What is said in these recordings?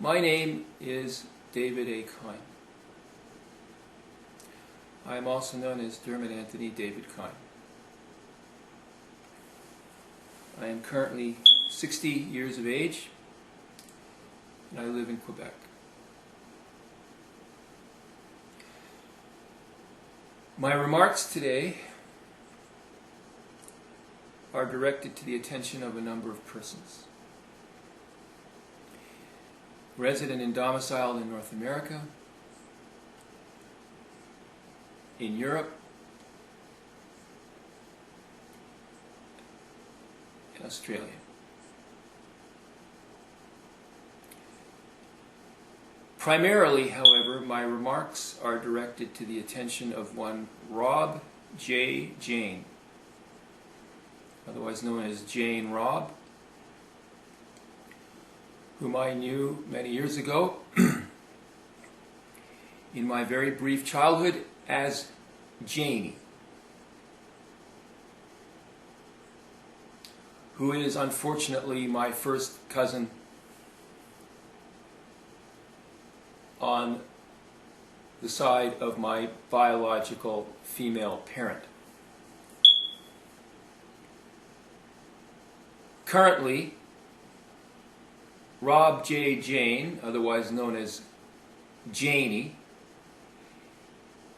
My name is David A. Kyne. I am also known as Dermot Anthony David Kyne. I am currently 60 years of age and I live in Quebec. My remarks today are directed to the attention of a number of persons. Resident and domiciled in North America, in Europe, and Australia. Primarily, however, my remarks are directed to the attention of one Robb J. Jane, otherwise known as Jane Robb, whom I knew many years ago in my very brief childhood as Janie, who is unfortunately my first cousin on the side of my biological female parent. Currently, Robb J. Jane, otherwise known as Janie,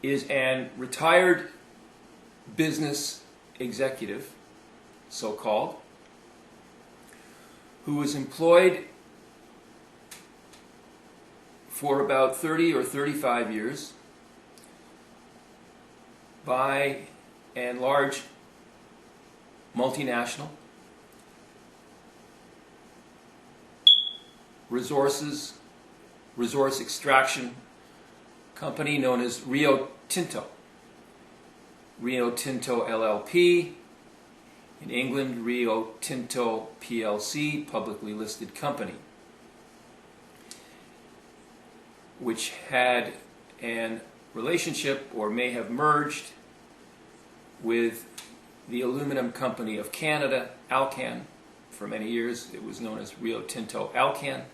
is an retired business executive, so-called, who was employed for about 30 or 35 years by a large multinational resource extraction company known as Rio Tinto. Rio Tinto LLP, in England Rio Tinto PLC, publicly listed company, which had a relationship or may have merged with the aluminum company of Canada, Alcan. For many years it was known as Rio Tinto Alcan.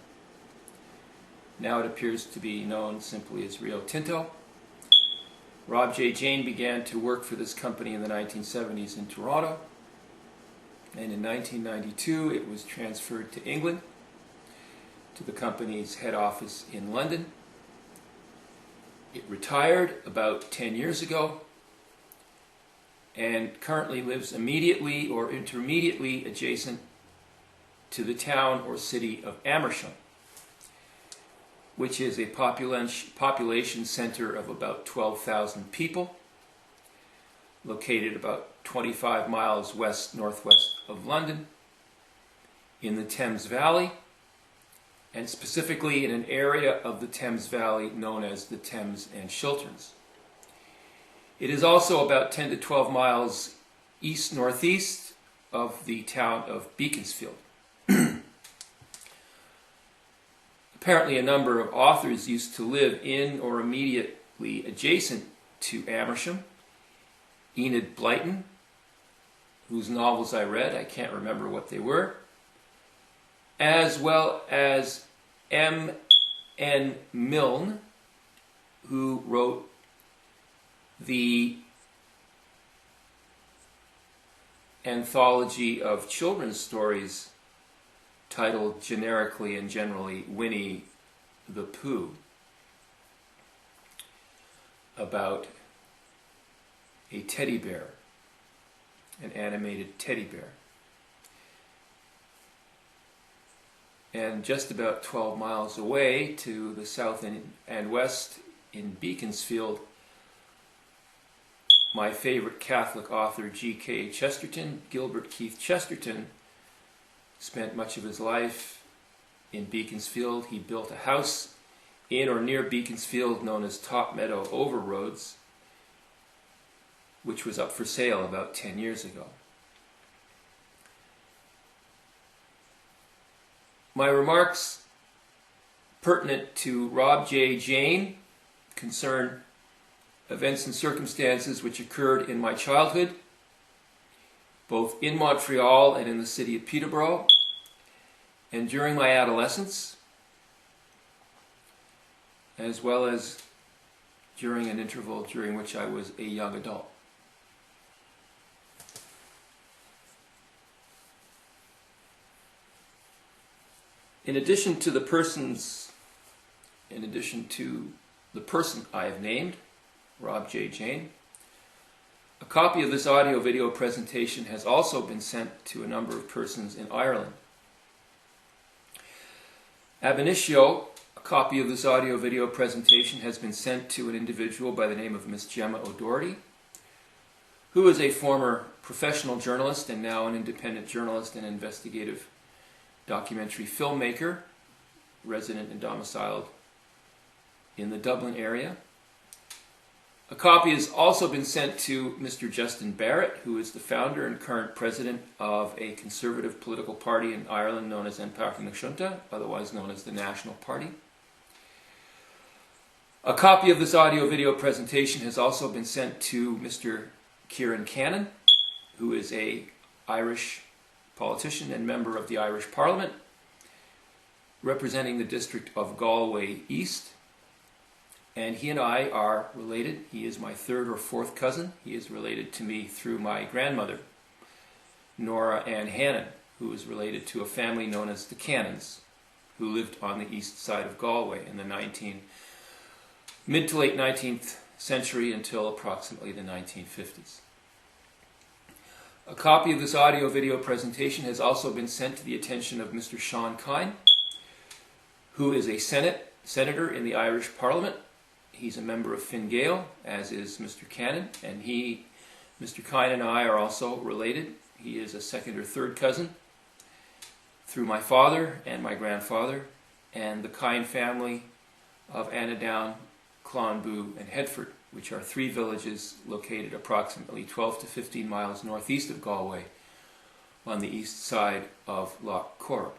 Now it appears to be known simply as Rio Tinto. Robb J. Jane began to work for this company in the 1970s in Toronto, and in 1992 it was transferred to England, to the company's head office in London. It retired about 10 years ago and currently lives immediately or intermediately adjacent to the town or city of Amersham, which is a population center of about 12,000 people, located about 25 miles west-northwest of London, in the Thames Valley, and specifically in an area of the Thames Valley known as the Thames and Chilterns. It is also about 10 to 12 miles east-northeast of the town of Beaconsfield. Apparently a number of authors used to live in or immediately adjacent to Amersham. Enid Blyton, whose novels I read, I can't remember what they were, as well as M.N. Milne, who wrote the anthology of children's stories titled generically and generally Winnie the Pooh, about a teddy bear, an animated teddy bear. And just about 12 miles away to the south and west in Beaconsfield, my favorite Catholic author, G.K. Chesterton, Gilbert Keith Chesterton, spent much of his life in Beaconsfield. He built a house in or near Beaconsfield known as Top Meadow Overroads, which was up for sale about 10 years ago. My remarks pertinent to Robb J. Jane concern events and circumstances which occurred in my childhood, both in Montreal and in the city of Peterborough, and during my adolescence, as well as during an interval during which I was a young adult. In addition to the person I have named, Robb J. Jane, a copy of this audio-video presentation has also been sent to a number of persons in Ireland. Ab initio, a copy of this audio-video presentation has been sent to an individual by the name of Miss Gemma O'Doherty, who is a former professional journalist and now an independent journalist and investigative documentary filmmaker, resident and domiciled in the Dublin area. A copy has also been sent to Mr. Justin Barrett, who is the founder and current president of a conservative political party in Ireland known as An Páirc na Siúnta, otherwise known as the National Party. A copy of this audio-video presentation has also been sent to Mr. Kyne, who is an Irish politician and member of the Irish Parliament, representing the district of Galway East. And he and I are related. He is my third or fourth cousin. He is related to me through my grandmother, Nora Ann Hannon, who is related to a family known as the Cannons, who lived on the east side of Galway in the mid to late 19th century until approximately the 1950s. A copy of this audio-video presentation has also been sent to the attention of Mr. Sean Kyne, who is a senator in the Irish Parliament. He's a member of Fine Gael, as is Mr. Cannon, and Mr. Kyne and I are also related. He is a second or third cousin through my father and my grandfather, and the Kyne family of Annadown, Clonboo, and Headford, which are three villages located approximately 12 to 15 miles northeast of Galway on the east side of Lough Corrib.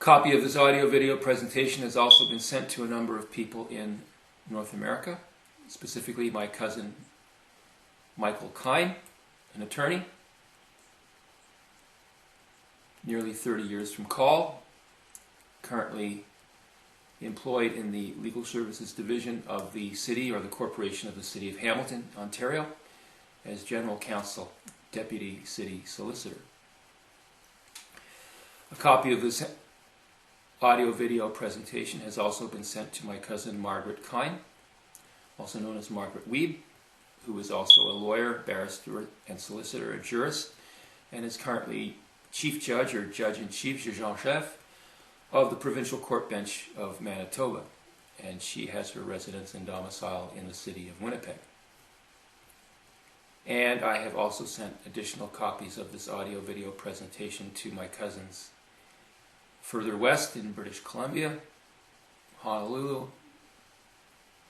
A copy of this audio-video presentation has also been sent to a number of people in North America, specifically my cousin Michael Kyne, an attorney, nearly 30 years from call, currently employed in the Legal Services Division of the City or the Corporation of the City of Hamilton, Ontario, as General Counsel, Deputy City Solicitor. A copy of this audio-video presentation has also been sent to my cousin Margaret Kyne, also known as Margaret Weeb, who is also a lawyer, barrister, and solicitor, a jurist, and is currently Chief Judge or Judge-in-Chief, Juge-en-Chef, of the Provincial Court Bench of Manitoba, and she has her residence and domicile in the city of Winnipeg. And I have also sent additional copies of this audio-video presentation to my cousins further west in British Columbia, Honolulu,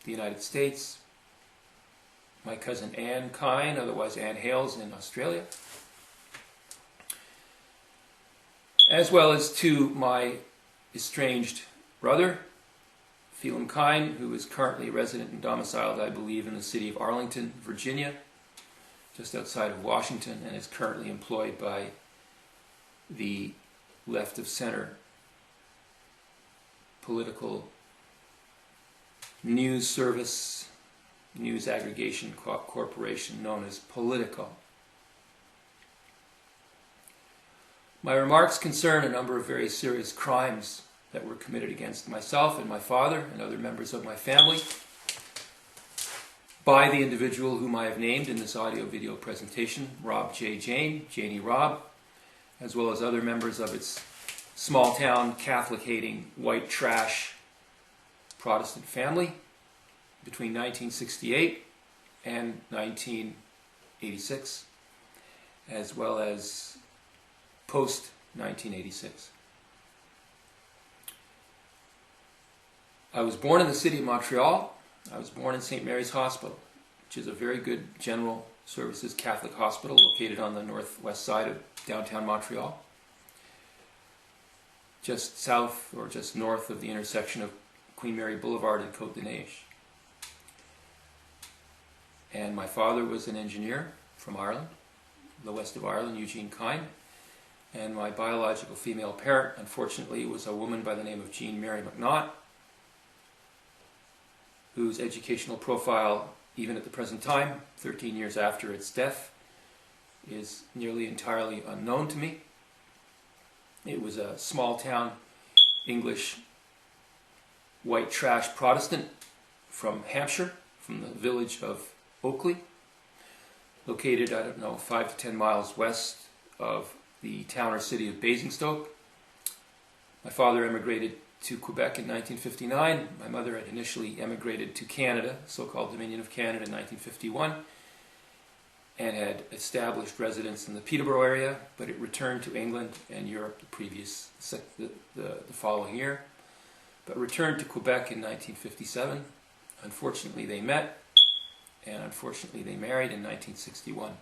the United States, my cousin Ann Kyne, otherwise Ann Hales, in Australia, as well as to my estranged brother, Phelim Kyne, who is currently resident and domiciled, I believe, in the city of Arlington, Virginia, just outside of Washington, and is currently employed by the left-of-center political news service, news aggregation corporation known as Politico. My remarks concern a number of very serious crimes that were committed against myself and my father and other members of my family by the individual whom I have named in this audio-video presentation, Robb J. Jane, Janie Robb, as well as other members of its small-town, Catholic-hating, white trash Protestant family between 1968 and 1986, as well as post-1986. I was born in the city of Montreal. I was born in St. Mary's Hospital, which is a very good general services Catholic hospital located on the northwest side of downtown Montreal, just south or just north of the intersection of Queen Mary Boulevard and Côte des Neiges. And my father was an engineer from Ireland, the west of Ireland, Eugene Kyne, And my biological female parent, unfortunately, was a woman by the name of Jean Mary McNaught, whose educational profile, even at the present time, 13 years after its death, is nearly entirely unknown to me. It was a small-town English white trash Protestant from Hampshire, from the village of Oakley, located, 5 to 10 miles west of the town or city of Basingstoke. My father emigrated to Quebec in 1959. My mother had initially emigrated to Canada, so-called Dominion of Canada, in 1951, and had established residence in the Peterborough area, but it returned to England and Europe the following year, but returned to Quebec in 1957. Unfortunately, they met, and unfortunately, they married in 1961.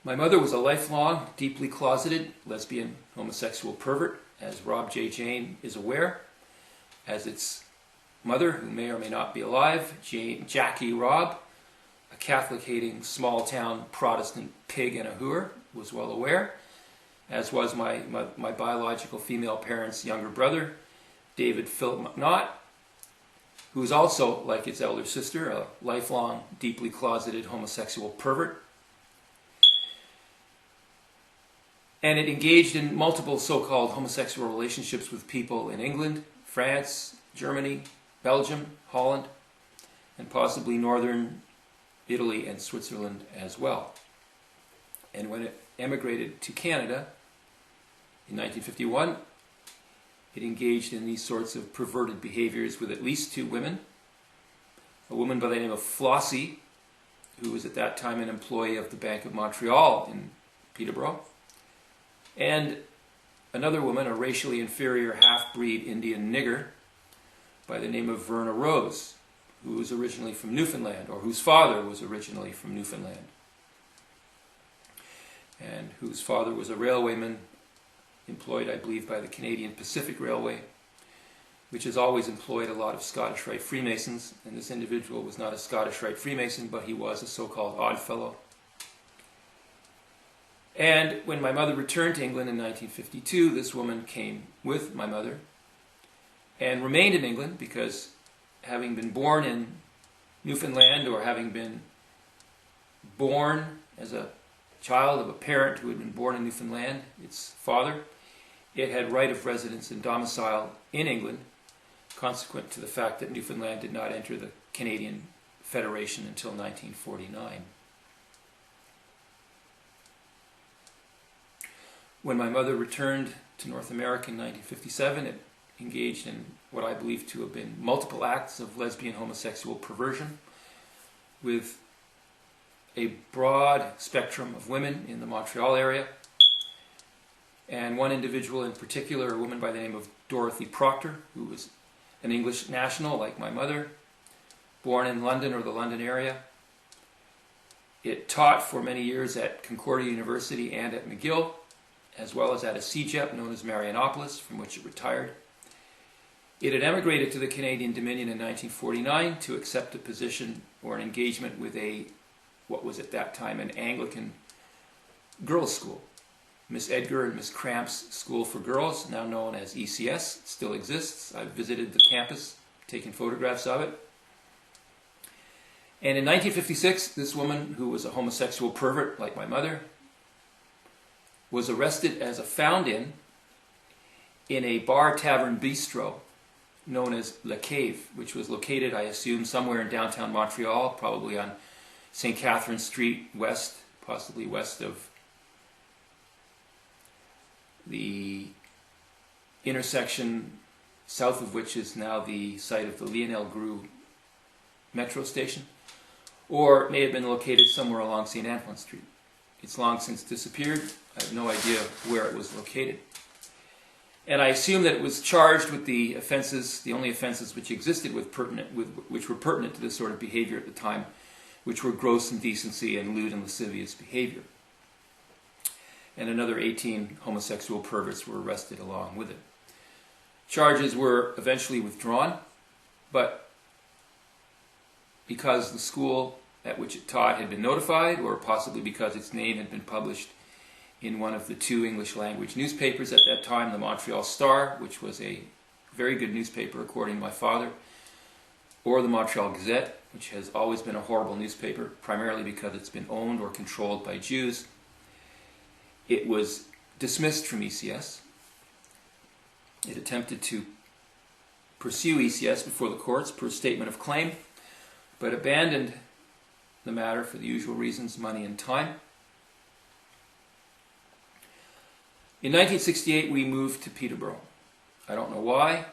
My mother was a lifelong, deeply closeted lesbian homosexual pervert, as Robb J. Jane is aware, as its mother, who may or may not be alive, Jackie Robb, a Catholic-hating, small-town Protestant pig and a hooer, was well aware, as was my biological female parents' younger brother, David Philip McNaught, who is also, like its elder sister, a lifelong, deeply closeted homosexual pervert. And it engaged in multiple so-called homosexual relationships with people in England, France, Germany, Belgium, Holland, and possibly northern Italy and Switzerland as well. And when it emigrated to Canada in 1951, it engaged in these sorts of perverted behaviors with at least 2 women. A woman by the name of Flossie, who was at that time an employee of the Bank of Montreal in Peterborough, and another woman, a racially inferior half-breed Indian nigger by the name of Verna Rose, who was originally from Newfoundland, or whose father was originally from Newfoundland, and whose father was a railwayman employed, I believe, by the Canadian Pacific Railway, which has always employed a lot of Scottish Rite Freemasons, and this individual was not a Scottish Rite Freemason, but he was a so-called oddfellow. And when my mother returned to England in 1952, this woman came with my mother and remained in England because, having been born in Newfoundland, or having been born as a child of a parent who had been born in Newfoundland, its father, it had right of residence and domicile in England, consequent to the fact that Newfoundland did not enter the Canadian Federation until 1949. When my mother returned to North America in 1957, it engaged in what I believe to have been multiple acts of lesbian homosexual perversion with a broad spectrum of women in the Montreal area, and one individual in particular, a woman by the name of Dorothy Proctor, who was an English national like my mother, born in London or the London area. It taught for many years at Concordia University and at McGill, as well as at a CEGEP known as Marianopolis, from which it retired. It had emigrated to the Canadian Dominion in 1949 to accept a position or an engagement with what was at that time an Anglican girls' school. Miss Edgar and Miss Cramp's School for Girls, now known as ECS, still exists. I've visited the campus, taken photographs of it. And in 1956, this woman, who was a homosexual pervert like my mother, was arrested as a found-in a bar tavern bistro known as La Cave, which was located, I assume, somewhere in downtown Montreal, probably on St. Catherine Street West, possibly west of the intersection south of which is now the site of the Lionel Groulx metro station, or it may have been located somewhere along St. Antoine Street. It's long since disappeared. I have no idea where it was located. And I assume that it was charged with the offenses, the only offenses which existed which were pertinent to this sort of behavior at the time, which were gross indecency and lewd and lascivious behavior. And another 18 homosexual perverts were arrested along with it. Charges were eventually withdrawn, but because the school at which it taught had been notified, or possibly because its name had been published in one of the two English language newspapers at that time, the Montreal Star, which was a very good newspaper according to my father, or the Montreal Gazette, which has always been a horrible newspaper, primarily because it's been owned or controlled by Jews. It was dismissed from ECS. It attempted to pursue ECS before the courts per statement of claim, but abandoned the matter for the usual reasons, money and time. In 1968, we moved to Peterborough. I don't know why.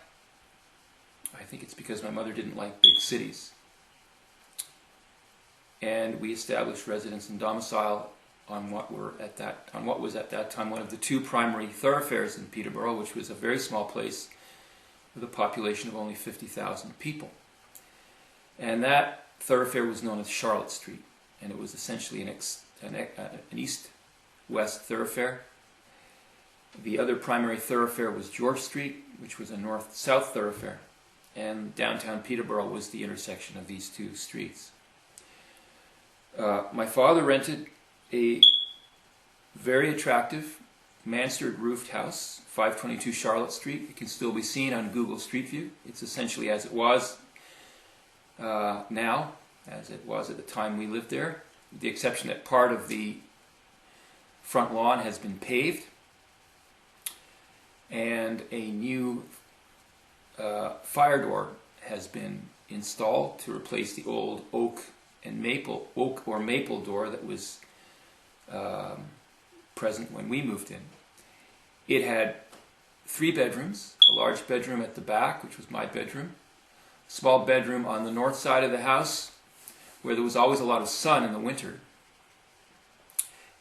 I think it's because my mother didn't like big cities. And we established residence and domicile on what was at that time one of the two primary thoroughfares in Peterborough, which was a very small place with a population of only 50,000 people. And that thoroughfare was known as Charlotte Street, and it was essentially an east-west thoroughfare. The other primary thoroughfare was George Street, which was a north-south thoroughfare, and downtown Peterborough was the intersection of these two streets. My father rented a very attractive mansard roofed house, 522 Charlotte Street. It can still be seen on Google Street View. It's essentially as it was now, as it was at the time we lived there, with the exception that part of the front lawn has been paved, and a new fire door has been installed to replace the old oak or maple door that was present when we moved in. It had 3 bedrooms, a large bedroom at the back, which was my bedroom, a small bedroom on the north side of the house, where there was always a lot of sun in the winter,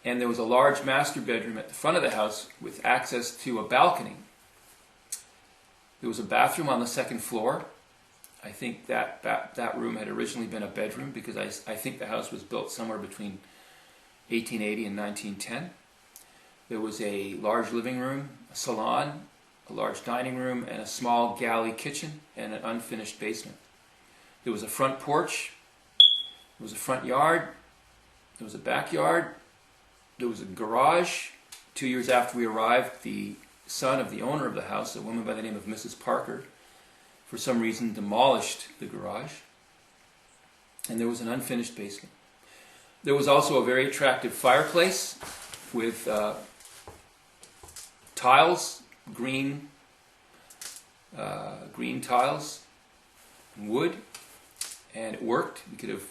and there was a large master bedroom at the front of the house with access to a balcony. There was a bathroom on the second floor. I think that room had originally been a bedroom, because I think the house was built somewhere between 1880 and 1910. There was a large living room, a salon, a large dining room, and a small galley kitchen, and an unfinished basement. There was a front porch, there was a front yard, there was a backyard, there was a garage. 2 years after we arrived, the son of the owner of the house, a woman by the name of Mrs. Parker, for some reason demolished the garage, and there was an unfinished basement. There was also a very attractive fireplace with tiles, green tiles, and wood, and it worked. We could have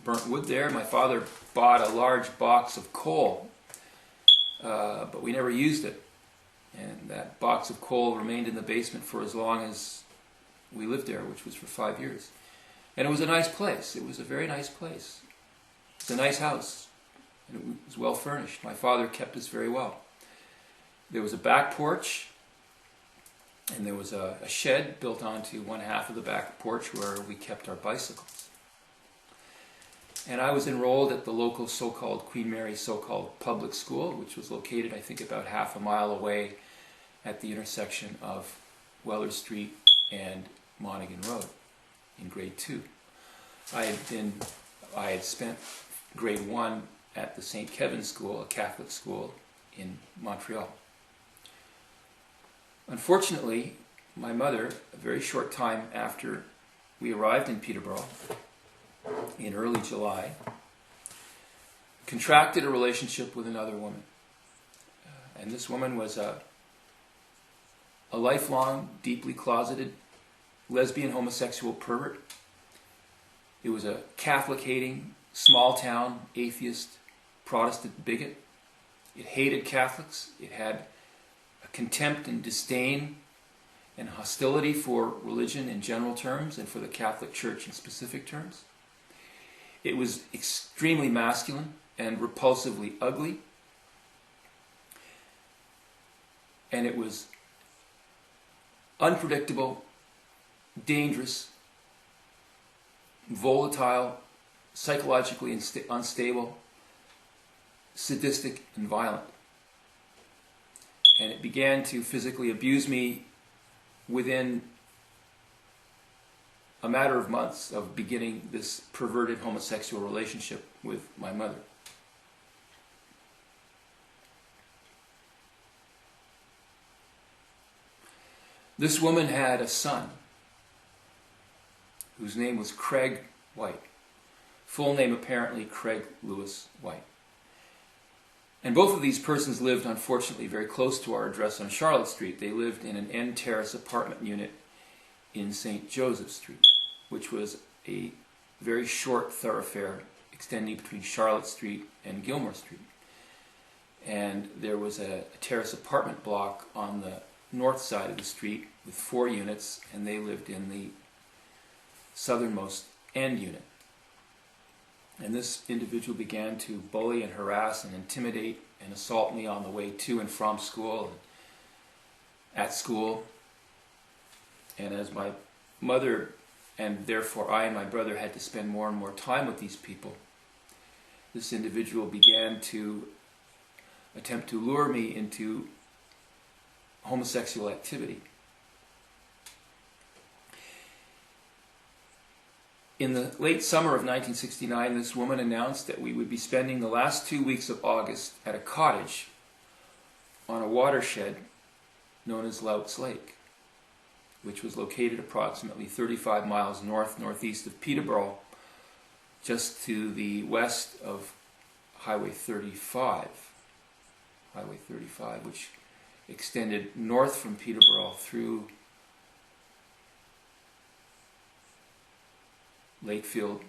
burnt wood there. My father bought a large box of coal, but we never used it. And that box of coal remained in the basement for as long as we lived there, which was for 5 years. And it was a nice place. It was a very nice place. It was a nice house, and it was well furnished. My father kept us very well. There was a back porch, and there was a shed built onto one half of the back porch where we kept our bicycles. And I was enrolled at the local so-called Queen Mary so-called public school, which was located, I think, about half a mile away at the intersection of Weller Street and Monaghan Road in grade 2. I had spent grade 1 at the St. Kevin's School, a Catholic school in Montreal. Unfortunately, my mother, a very short time after we arrived in Peterborough, in early July, contracted a relationship with another woman. And this woman was a lifelong, deeply closeted lesbian homosexual pervert. It was a Catholic-hating, small-town, atheist, Protestant bigot. It hated Catholics. It had a contempt and disdain and hostility for religion in general terms and for the Catholic Church in specific terms. It was extremely masculine and repulsively ugly. And it was unpredictable, dangerous, volatile, psychologically unstable, sadistic, and violent. And it began to physically abuse me within a matter of months of beginning this perverted homosexual relationship with my mother. This woman had a son whose name was Craig White. Full name apparently Craig Lewis White. And both of these persons lived, unfortunately, very close to our address on Charlotte Street. They lived in an end terrace apartment unit in St. Joseph Street, which was a very short thoroughfare extending between Charlotte Street and Gilmore Street. And there was a terrace apartment block on the north side of the street with 4 units, and they lived in the southernmost end unit. And this individual began to bully and harass and intimidate and assault me on the way to and from school and at school. And as my mother, and therefore I and my brother, had to spend more and more time with these people, this individual began to attempt to lure me into homosexual activity. In the late summer of 1969, this woman announced that we would be spending the last 2 weeks of August at a cottage on a watershed known as Louts Lake, which was located approximately 35 miles northeast of Peterborough, just to the west of Highway 35, which extended north from Peterborough through Lakefield.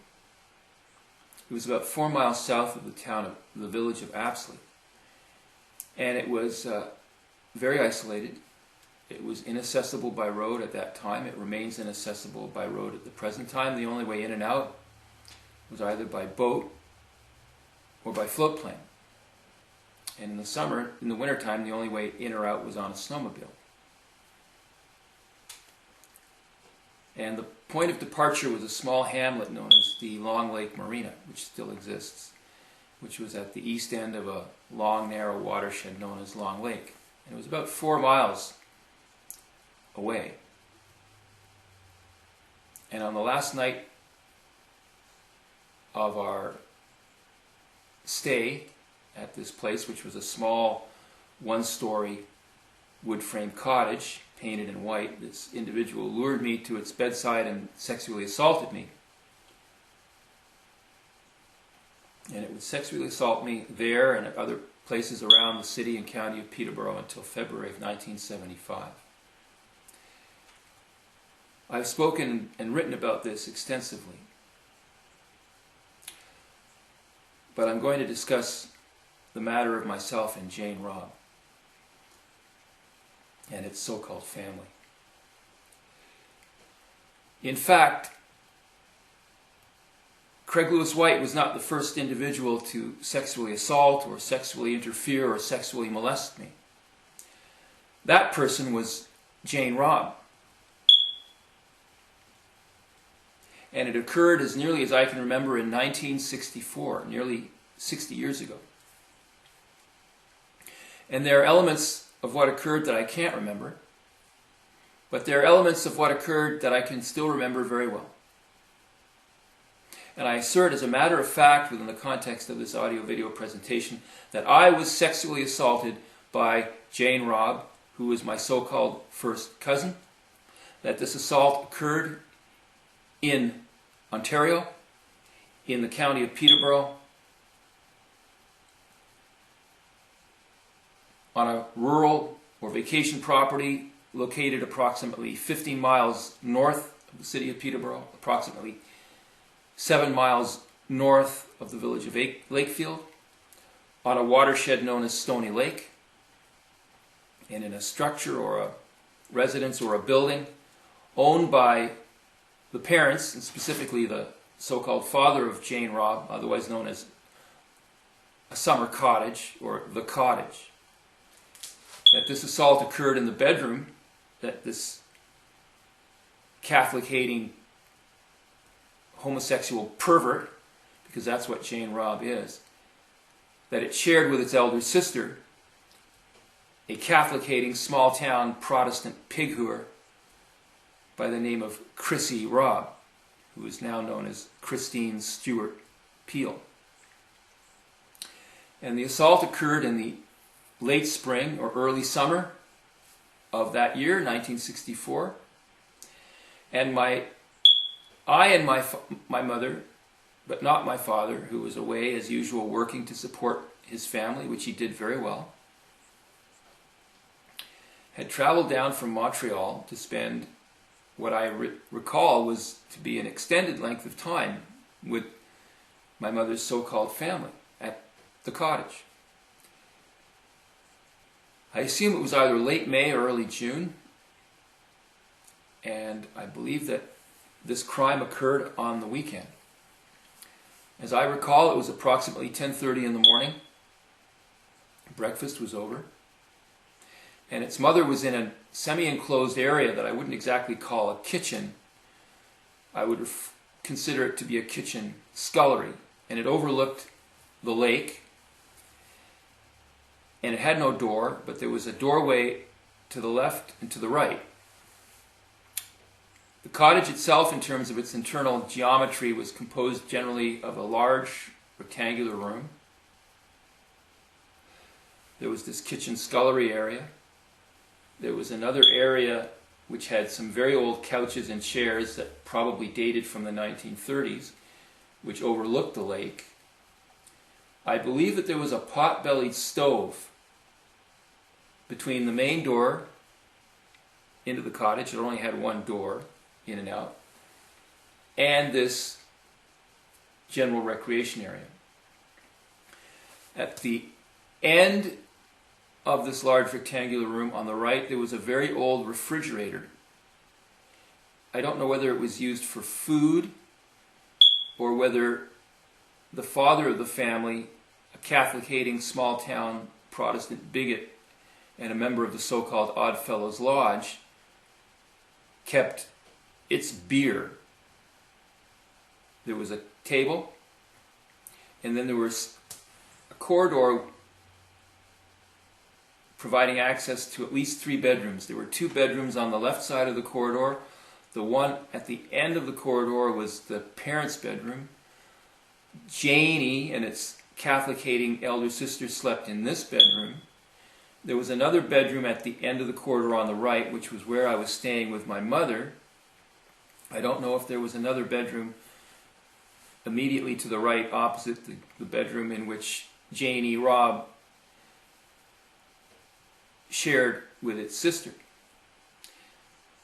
It was about 4 miles south of the village of Apsley. And it was very isolated. It was inaccessible by road at that time. It remains inaccessible by road at the present time. The only way in and out was either by boat or by float plane. And in the wintertime, the only way in or out was on a snowmobile. And the point of departure was a small hamlet known as the Long Lake Marina, which still exists, which was at the east end of a long, narrow watershed known as Long Lake. And it was about 4 miles away. And on the last night of our stay at this place, which was a small 1-story wood frame cottage painted in white, this individual lured me to its bedside and sexually assaulted me. And it would sexually assault me there and at other places around the city and county of Peterborough until February of 1975. I've spoken and written about this extensively, but I'm going to discuss the matter of myself and Jane Robb and its so-called family. In fact, Craig Lewis White was not the first individual to sexually assault or sexually interfere or sexually molest me. That person was Jane Robb. And it occurred, as nearly as I can remember, in 1964, nearly 60 years ago. And there are elements of what occurred that I can't remember, but there are elements of what occurred that I can still remember very well. And I assert, as a matter of fact, within the context of this audio-video presentation, that I was sexually assaulted by Jane Robb, who was my so-called first cousin, that this assault occurred in Ontario, in the county of Peterborough, on a rural or vacation property located approximately 15 miles north of the city of Peterborough, approximately 7 miles north of the village of Lakefield, on a watershed known as Stony Lake, and in a structure or a residence or a building owned by the parents, and specifically the so-called father of Jane Robb, otherwise known as a summer cottage or the cottage. That this assault occurred in the bedroom, that this Catholic-hating homosexual pervert, because that's what Jane Robb is, that it shared with its elder sister, a Catholic-hating small-town Protestant pig-hooer by the name of Chrissy Robb, who is now known as Christine Stewart Peel. And the assault occurred in the late spring or early summer of that year, 1964. And I and my mother, but not my father, who was away as usual working to support his family, which he did very well, had traveled down from Montreal to spend what I recall was to be an extended length of time with my mother's so-called family at the cottage. I assume it was either late May or early June, and I believe that this crime occurred on the weekend. As I recall, it was approximately 10:30 in the morning. Breakfast was over, and its mother was in a semi-enclosed area that I wouldn't exactly call a kitchen. I would consider it to be a kitchen scullery, and it overlooked the lake, and it had no door, but there was a doorway to the left and to the right. The cottage itself, in terms of its internal geometry, was composed generally of a large rectangular room. There was this kitchen scullery area. There was another area which had some very old couches and chairs that probably dated from the 1930s, which overlooked the lake. I believe that there was a pot-bellied stove between the main door into the cottage. It only had one door in and out, and this general recreation area. At the end of this large rectangular room on the right, there was a very old refrigerator. I don't know whether it was used for food or whether the father of the family, a Catholic-hating small-town Protestant bigot and a member of the so-called Odd Fellows Lodge, kept its beer. There was a table, and then there was a corridor providing access to at least 3 bedrooms. There were 2 bedrooms on the left side of the corridor. The one at the end of the corridor was the parents' bedroom. Janie and its Catholic-hating elder sister slept in this bedroom. There was another bedroom at the end of the corridor on the right, which was where I was staying with my mother. I don't know if there was another bedroom immediately to the right, opposite the bedroom in which Janie, Robb shared with its sister.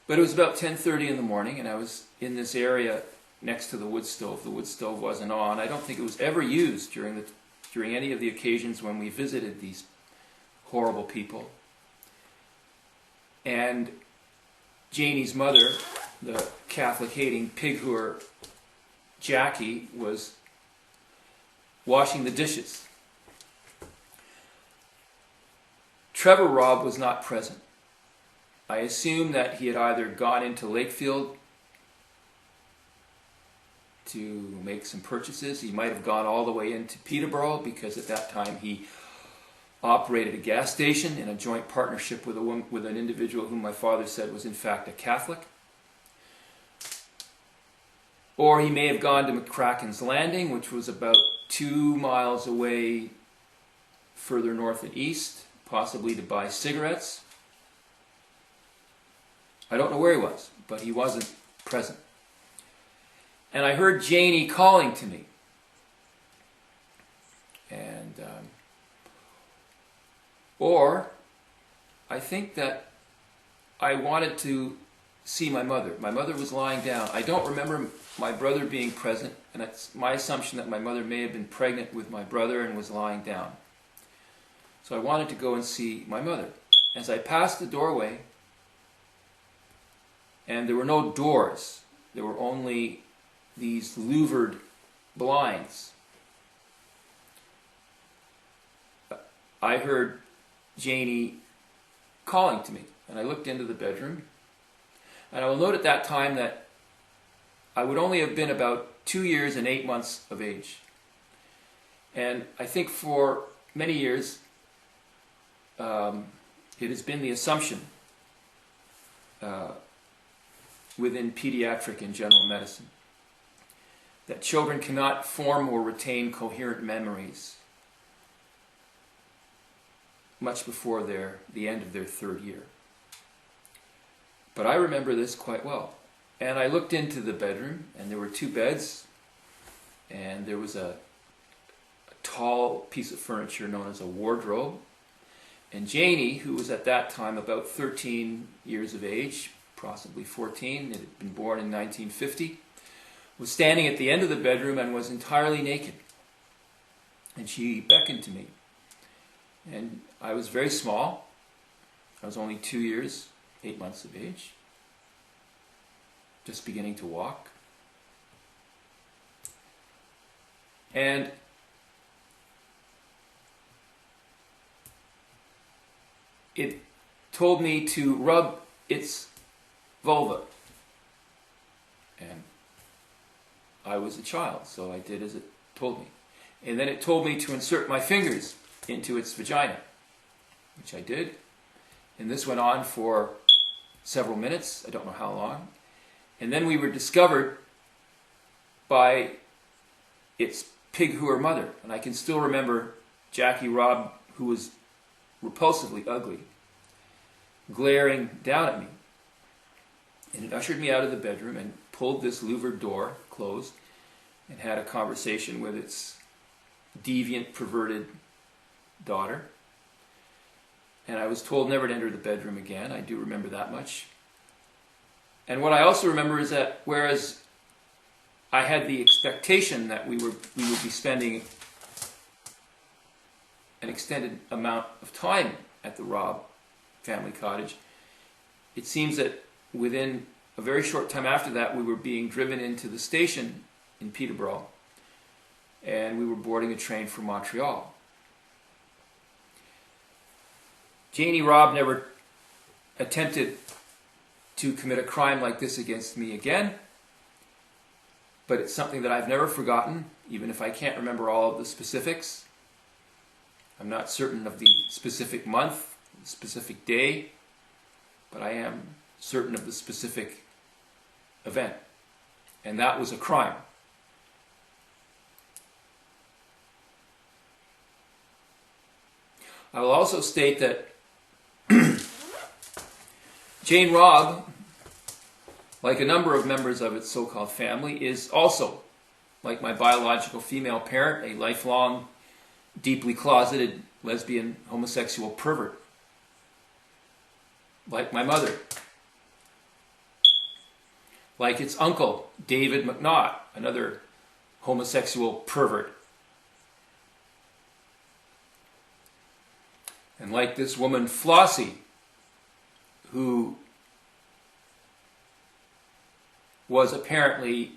But it was about 10:30 in the morning, and I was in this area next to the wood stove. The wood stove wasn't on. I don't think it was ever used during any of the occasions when we visited these horrible people. And Janie's mother, the Catholic-hating pig-hooer Jackie, was washing the dishes. Trevor Robb was not present. I assume that he had either gone into Lakefield to make some purchases. He might have gone all the way into Peterborough, because at that time he operated a gas station in a joint partnership with an individual whom my father said was in fact a Catholic. Or he may have gone to McCracken's Landing, which was about 2 miles away further north and east, possibly to buy cigarettes. I don't know where he was, but he wasn't present. And I heard Janie calling to me. And, or I think that I wanted to see my mother. My mother was lying down. I don't remember my brother being present, and it's my assumption that my mother may have been pregnant with my brother and was lying down. So I wanted to go and see my mother. As I passed the doorway, and there were no doors, there were only these louvered blinds, I heard Janie calling to me, and I looked into the bedroom. And I will note at that time that I would only have been about 2 years and 8 months of age. And I think for many years, it has been the assumption within pediatric and general medicine that children cannot form or retain coherent memories much before the end of their 3rd year. But I remember this quite well. And I looked into the bedroom, and there were 2 beds, and there was a tall piece of furniture known as a wardrobe. And Janie, who was at that time about 13 years of age, possibly 14, had been born in 1950, was standing at the end of the bedroom and was entirely naked. And she beckoned to me. And I was very small. I was only 2 years, 8 months of age, just beginning to walk. And it told me to rub its vulva. And I was a child, so I did as it told me. And then it told me to insert my fingers into its vagina, which I did. And this went on for several minutes, I don't know how long. And then we were discovered by its pig-hooer mother. And I can still remember Jackie Robb, who was repulsively ugly, glaring down at me. And it ushered me out of the bedroom and pulled this louvered door closed and had a conversation with its deviant, perverted daughter. And I was told never to enter the bedroom again. I do remember that much. And what I also remember is that whereas I had the expectation that we would be spending an extended amount of time at the Robb family cottage, it seems that within a very short time after that, we were being driven into the station in Peterborough, and we were boarding a train for Montreal. Janie Robb never attempted to commit a crime like this against me again, but it's something that I've never forgotten, even if I can't remember all of the specifics. I'm not certain of the specific month, the specific day, but I am certain of the specific event. And that was a crime. I will also state that Jane Robb, like a number of members of its so-called family, is also, like my biological female parent, a lifelong, deeply closeted lesbian, homosexual pervert. Like my mother. Like its uncle, David McNaught, another homosexual pervert. And like this woman, Flossie, who was apparently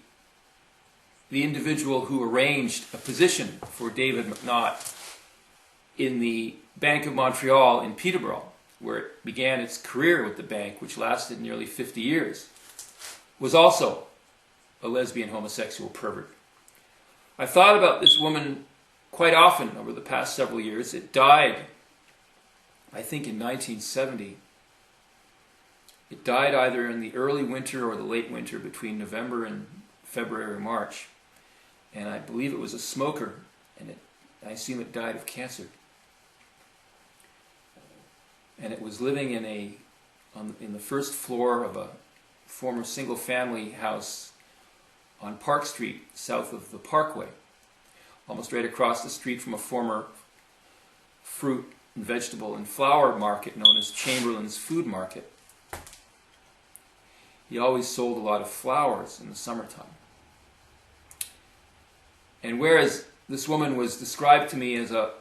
the individual who arranged a position for David McNaught in the Bank of Montreal in Peterborough, where it began its career with the bank, which lasted nearly 50 years, was also a lesbian homosexual pervert. I thought about this woman quite often over the past several years. It died, I think, in 1970. It died either in the early winter or the late winter between November and February or March. And I believe it was a smoker, and I assume it died of cancer. And it was living in the first floor of a former single-family house on Park Street, south of the Parkway, almost right across the street from a former fruit and vegetable and flower market known as Chamberlain's Food Market. He always sold a lot of flowers in the summertime. And whereas this woman was described to me as a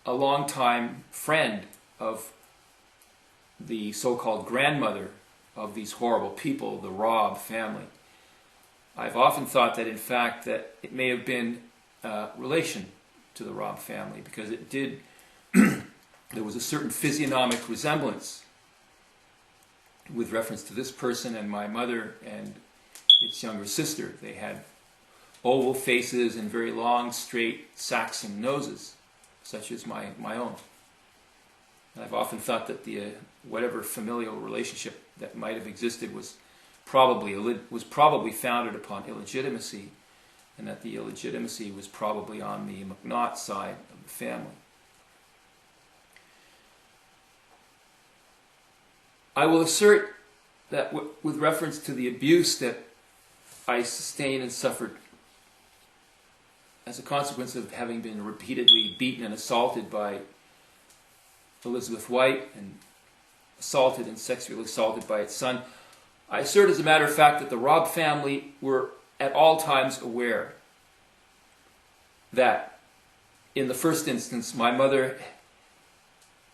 longtime friend of the so-called grandmother of these horrible people, the Robb family, I've often thought that in fact that it may have been relation to the Robb family, because it did, there was a certain physiognomic resemblance with reference to this person and my mother and its younger sister. They had oval faces and very long, straight Saxon noses, such as my own. And I've often thought that the whatever familial relationship that might have existed was probably founded upon illegitimacy, and that the illegitimacy was probably on the McNaught side of the family. I will assert that with reference to the abuse that I sustained and suffered as a consequence of having been repeatedly beaten and assaulted by Elizabeth White and assaulted and sexually assaulted by its son, I assert as a matter of fact that the Robb family were at all times aware that in the first instance my mother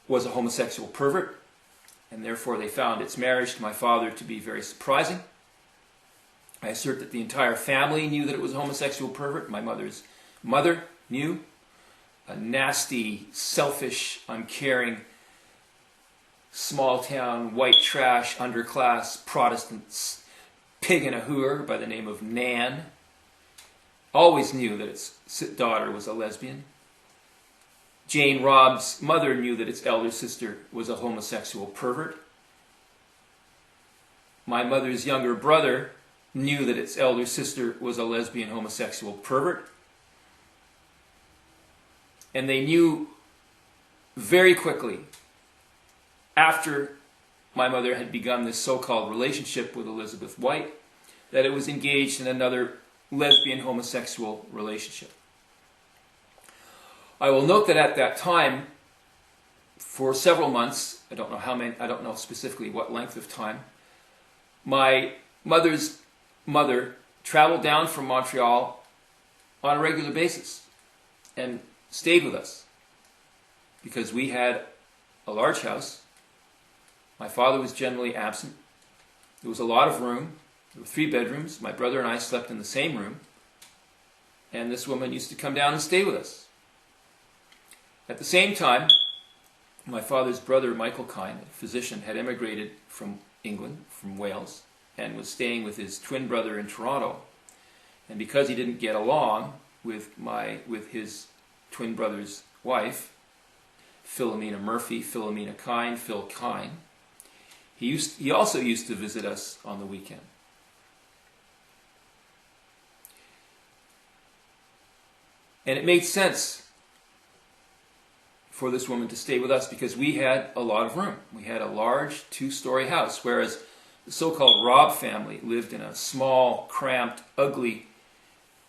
was a homosexual pervert, and therefore they found its marriage to my father to be very surprising. I assert that the entire family knew that it was a homosexual pervert. My mother's mother knew. A nasty, selfish, uncaring, small-town, white trash, underclass Protestant pig in a hooer by the name of Nan always knew that its daughter was a lesbian. Jane Robb's mother knew that its elder sister was a homosexual pervert. My mother's younger brother knew that its elder sister was a lesbian homosexual pervert. And they knew very quickly, after my mother had begun this so-called relationship with Elizabeth White, that it was engaged in another lesbian homosexual relationship. I will note that at that time, for several months, I don't know how many, I don't know specifically what length of time, my mother's mother traveled down from Montreal on a regular basis and stayed with us because we had a large house. My father was generally absent. There was a lot of room. There were 3 bedrooms. My brother and I slept in the same room. And this woman used to come down and stay with us. At the same time, my father's brother, Michael Kyne, a physician, had emigrated from England, from Wales, and was staying with his twin brother in Toronto. And because he didn't get along with his twin brother's wife, Philomena Murphy, Philomena Kyne, Phil Kyne, he also used to visit us on the weekend. And it made sense for this woman to stay with us because we had a lot of room. We had a large 2-story house, whereas the so-called Robb family lived in a small, cramped, ugly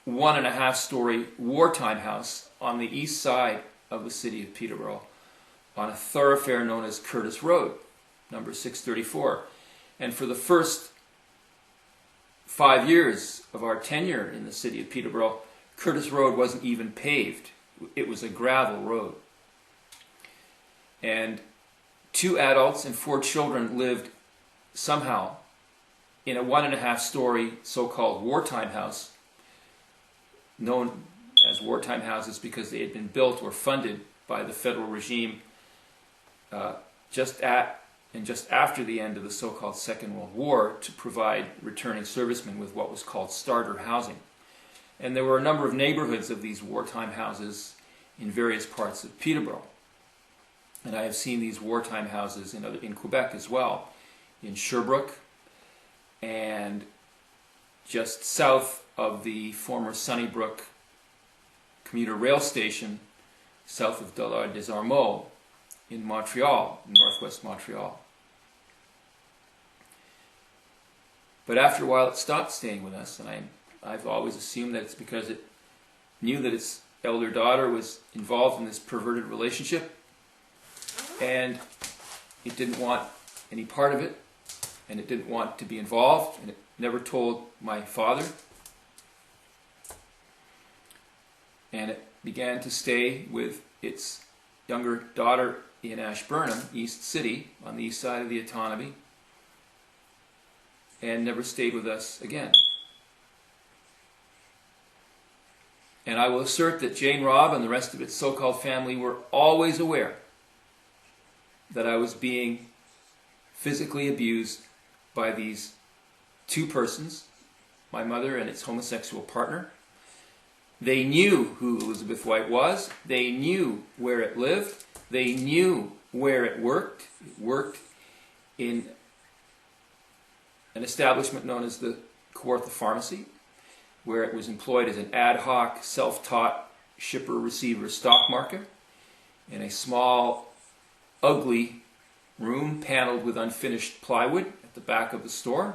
1.5-story wartime house on the east side of the city of Peterborough on a thoroughfare known as Curtis Road, number 634. And for the first 5 years of our tenure in the city of Peterborough, Curtis Road wasn't even paved. It was a gravel road. And 2 adults and 4 children lived somehow in a 1.5-story so-called wartime house, known as wartime houses because they had been built or funded by the federal regime just after the end of the so-called Second World War to provide returning servicemen with what was called starter housing. And there were a number of neighborhoods of these wartime houses in various parts of Peterborough. And I have seen these wartime houses in Quebec as well, in Sherbrooke, and just south of the former Sunnybrook commuter rail station, south of Dollard des Ormeaux, in Montreal, in northwest Montreal. But after a while it stopped staying with us, and I've always assumed that it's because it knew that its elder daughter was involved in this perverted relationship, and it didn't want any part of it, and it didn't want to be involved, and it never told my father. And it began to stay with its younger daughter in Ashburnham, East City, on the east side of the Autonomy, and never stayed with us again. And I will assert that Jane Robb and the rest of its so-called family were always aware that I was being physically abused by these 2 persons, my mother and its homosexual partner. They knew who Elizabeth White was. They knew where it lived. They knew where it worked. It worked in an establishment known as the Kawartha Pharmacy, where it was employed as an ad hoc, self-taught shipper-receiver stock market in a small, ugly room paneled with unfinished plywood at the back of the store.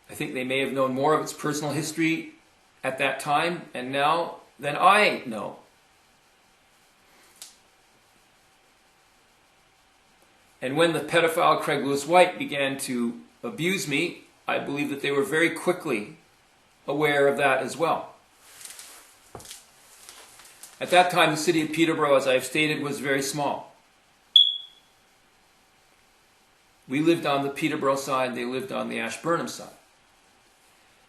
I think they may have known more of its personal history at that time and now than I know. And when the pedophile Craig Lewis White began to abuse me, I believe that they were very quickly aware of that as well. At that time, the city of Peterborough, as I've stated, was very small. We lived on the Peterborough side, they lived on the Ashburnham side.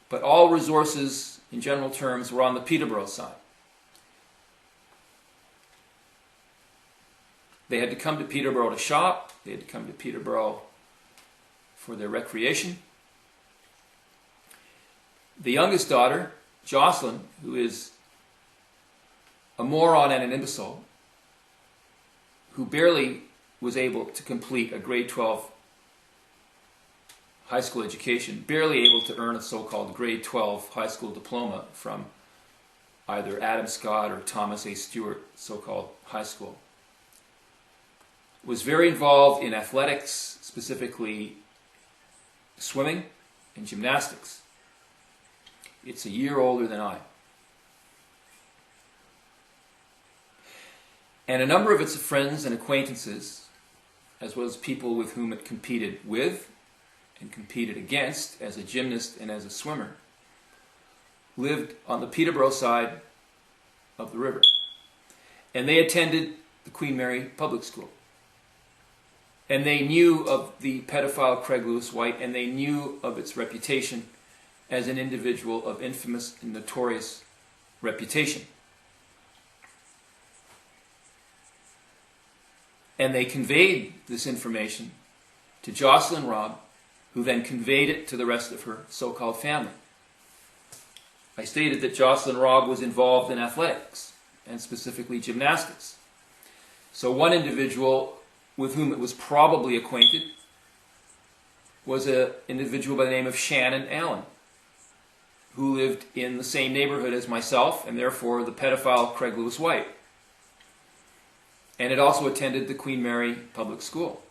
But all resources, in general terms, were on the Peterborough side. They had to come to Peterborough to shop, they had to come to Peterborough for their recreation. The youngest daughter, Jocelyn, who is a moron and an imbecile, who barely was able to complete a grade 12 high school education, barely able to earn a so-called grade 12 high school diploma from either Adam Scott or Thomas A. Stewart so-called high school, was very involved in athletics, specifically swimming and gymnastics. It's a year older than I. And a number of its friends and acquaintances, as well as people with whom it competed with and competed against as a gymnast and as a swimmer, lived on the Peterborough side of the river. And they attended the Queen Mary Public School. And they knew of the pedophile Craig Lewis White, and they knew of its reputation as an individual of infamous and notorious reputation. And they conveyed this information to Jocelyn Robb, who then conveyed it to the rest of her so-called family. I stated that Jocelyn Robb was involved in athletics, and specifically gymnastics. So one individual with whom it was probably acquainted was an individual by the name of Shannon Allen, who lived in the same neighborhood as myself, and therefore the pedophile Craig Lewis White. And it also attended the Queen Mary Public School.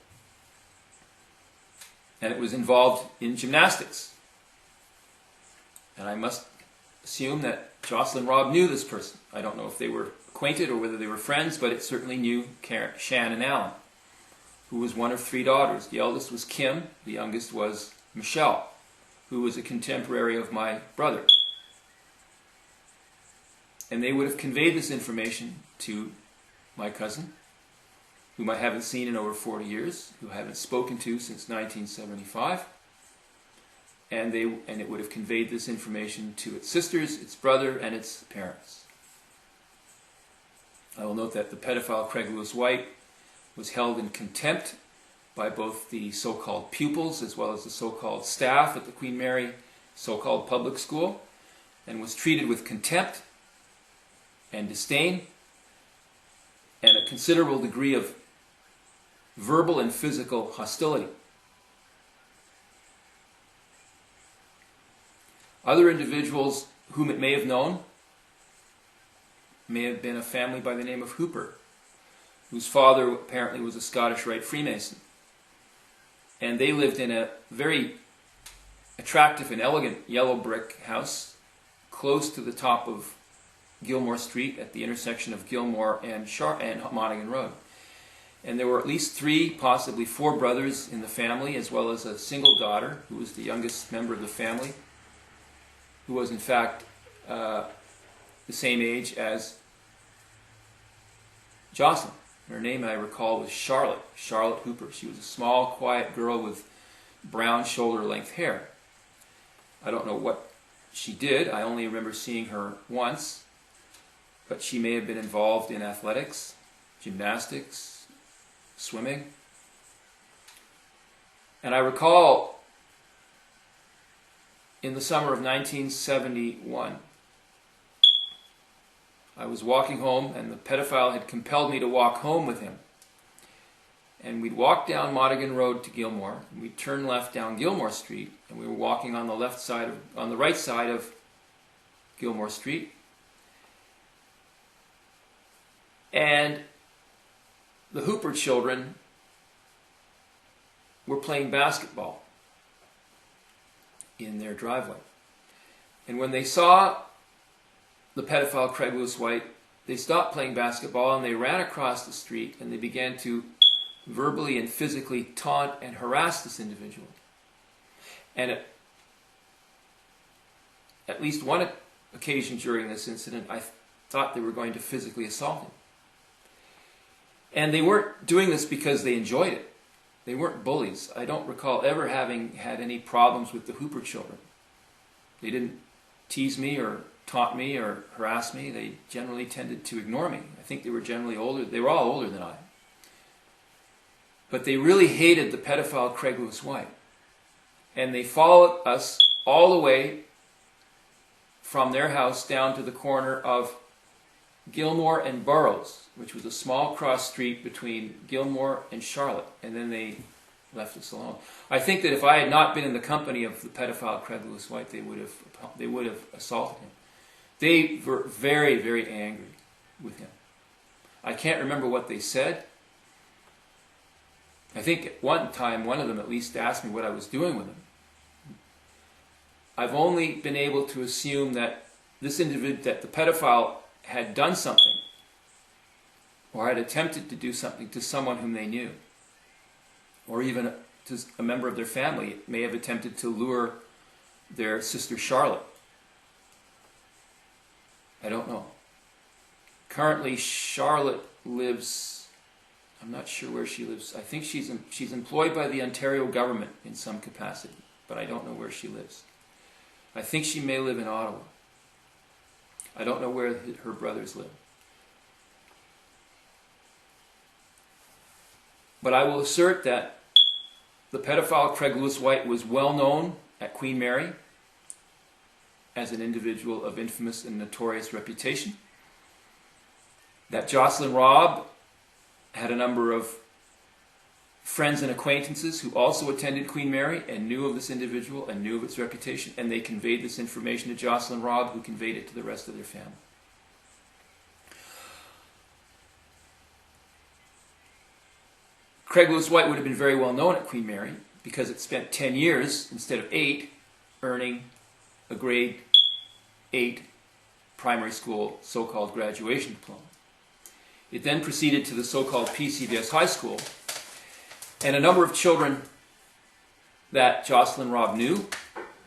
And it was involved in gymnastics. And I must assume that Jocelyn Robb knew this person. I don't know if they were acquainted or whether they were friends, but it certainly knew Shannon Allen, who was one of 3 daughters. The eldest was Kim, the youngest was Michelle, who was a contemporary of my brother. And they would have conveyed this information to my cousin, whom I haven't seen in over 40 years, who I haven't spoken to since 1975. And it would have conveyed this information to its sisters, its brother, and its parents. I will note that the pedophile Craig Lewis White was held in contempt by both the so-called pupils as well as the so-called staff at the Queen Mary so-called public school, and was treated with contempt and disdain and a considerable degree of verbal and physical hostility. Other individuals whom it may have known may have been a family by the name of Hooper, whose father apparently was a Scottish Rite Freemason. And they lived in a very attractive and elegant yellow brick house close to the top of Gilmore Street at the intersection of Gilmore and Monaghan Road. And there were at least 3, possibly 4 brothers in the family, as well as a single daughter, who was the youngest member of the family, who was in fact the same age as Jocelyn. Her name, I recall, was Charlotte Hooper. She was a small, quiet girl with brown shoulder-length hair. I don't know what she did. I only remember seeing her once, but she may have been involved in athletics, gymnastics, swimming. And I recall in the summer of 1971, I was walking home, and the pedophile had compelled me to walk home with him. And we'd walk down Monaghan Road to Gilmore, and we'd turn left down Gilmore Street, and we were walking on the right side of Gilmore Street. And the Hooper children were playing basketball in their driveway. And when they saw the pedophile Craig Lewis White, they stopped playing basketball and they ran across the street and they began to verbally and physically taunt and harass this individual. And at least one occasion during this incident, I thought they were going to physically assault him. And they weren't doing this because they enjoyed it. They weren't bullies. I don't recall ever having had any problems with the Hooper children. They didn't tease me or taunt me or harass me. They generally tended to ignore me. I think they were generally older. They were all older than I. But they really hated the pedophile Craig Lewis White. And they followed us all the way from their house down to the corner of Gilmore and Burroughs, which was a small cross street between Gilmore and Charlotte, and then they left us alone. I think that if I had not been in the company of the pedophile Craig Lewis White, they would have assaulted him. They were very, very angry with him. I can't remember what they said. I think at one time, one of them at least asked me what I was doing with him. I've only been able to assume that this individual, that the pedophile had done something or had attempted to do something to someone whom they knew, or even to a member of their family. It may have attempted to lure their sister Charlotte. I don't know. Currently, Charlotte lives, I'm not sure where she lives. I think she's employed by the Ontario government in some capacity, but I don't know where she lives. I think she may live in Ottawa. I don't know where her brothers live. But I will assert that the pedophile Craig Lewis White was well known at Queen Mary as an individual of infamous and notorious reputation. That Jocelyn Robb had a number of friends and acquaintances who also attended Queen Mary and knew of this individual and knew of its reputation, and they conveyed this information to Jocelyn Robb, who conveyed it to the rest of their family. Craig Lewis White would have been very well known at Queen Mary because it spent 10 years instead of 8 earning a grade 8 primary school so-called graduation diploma. It then proceeded to the so-called PCVS High School, and a number of children that Jocelyn Robb knew,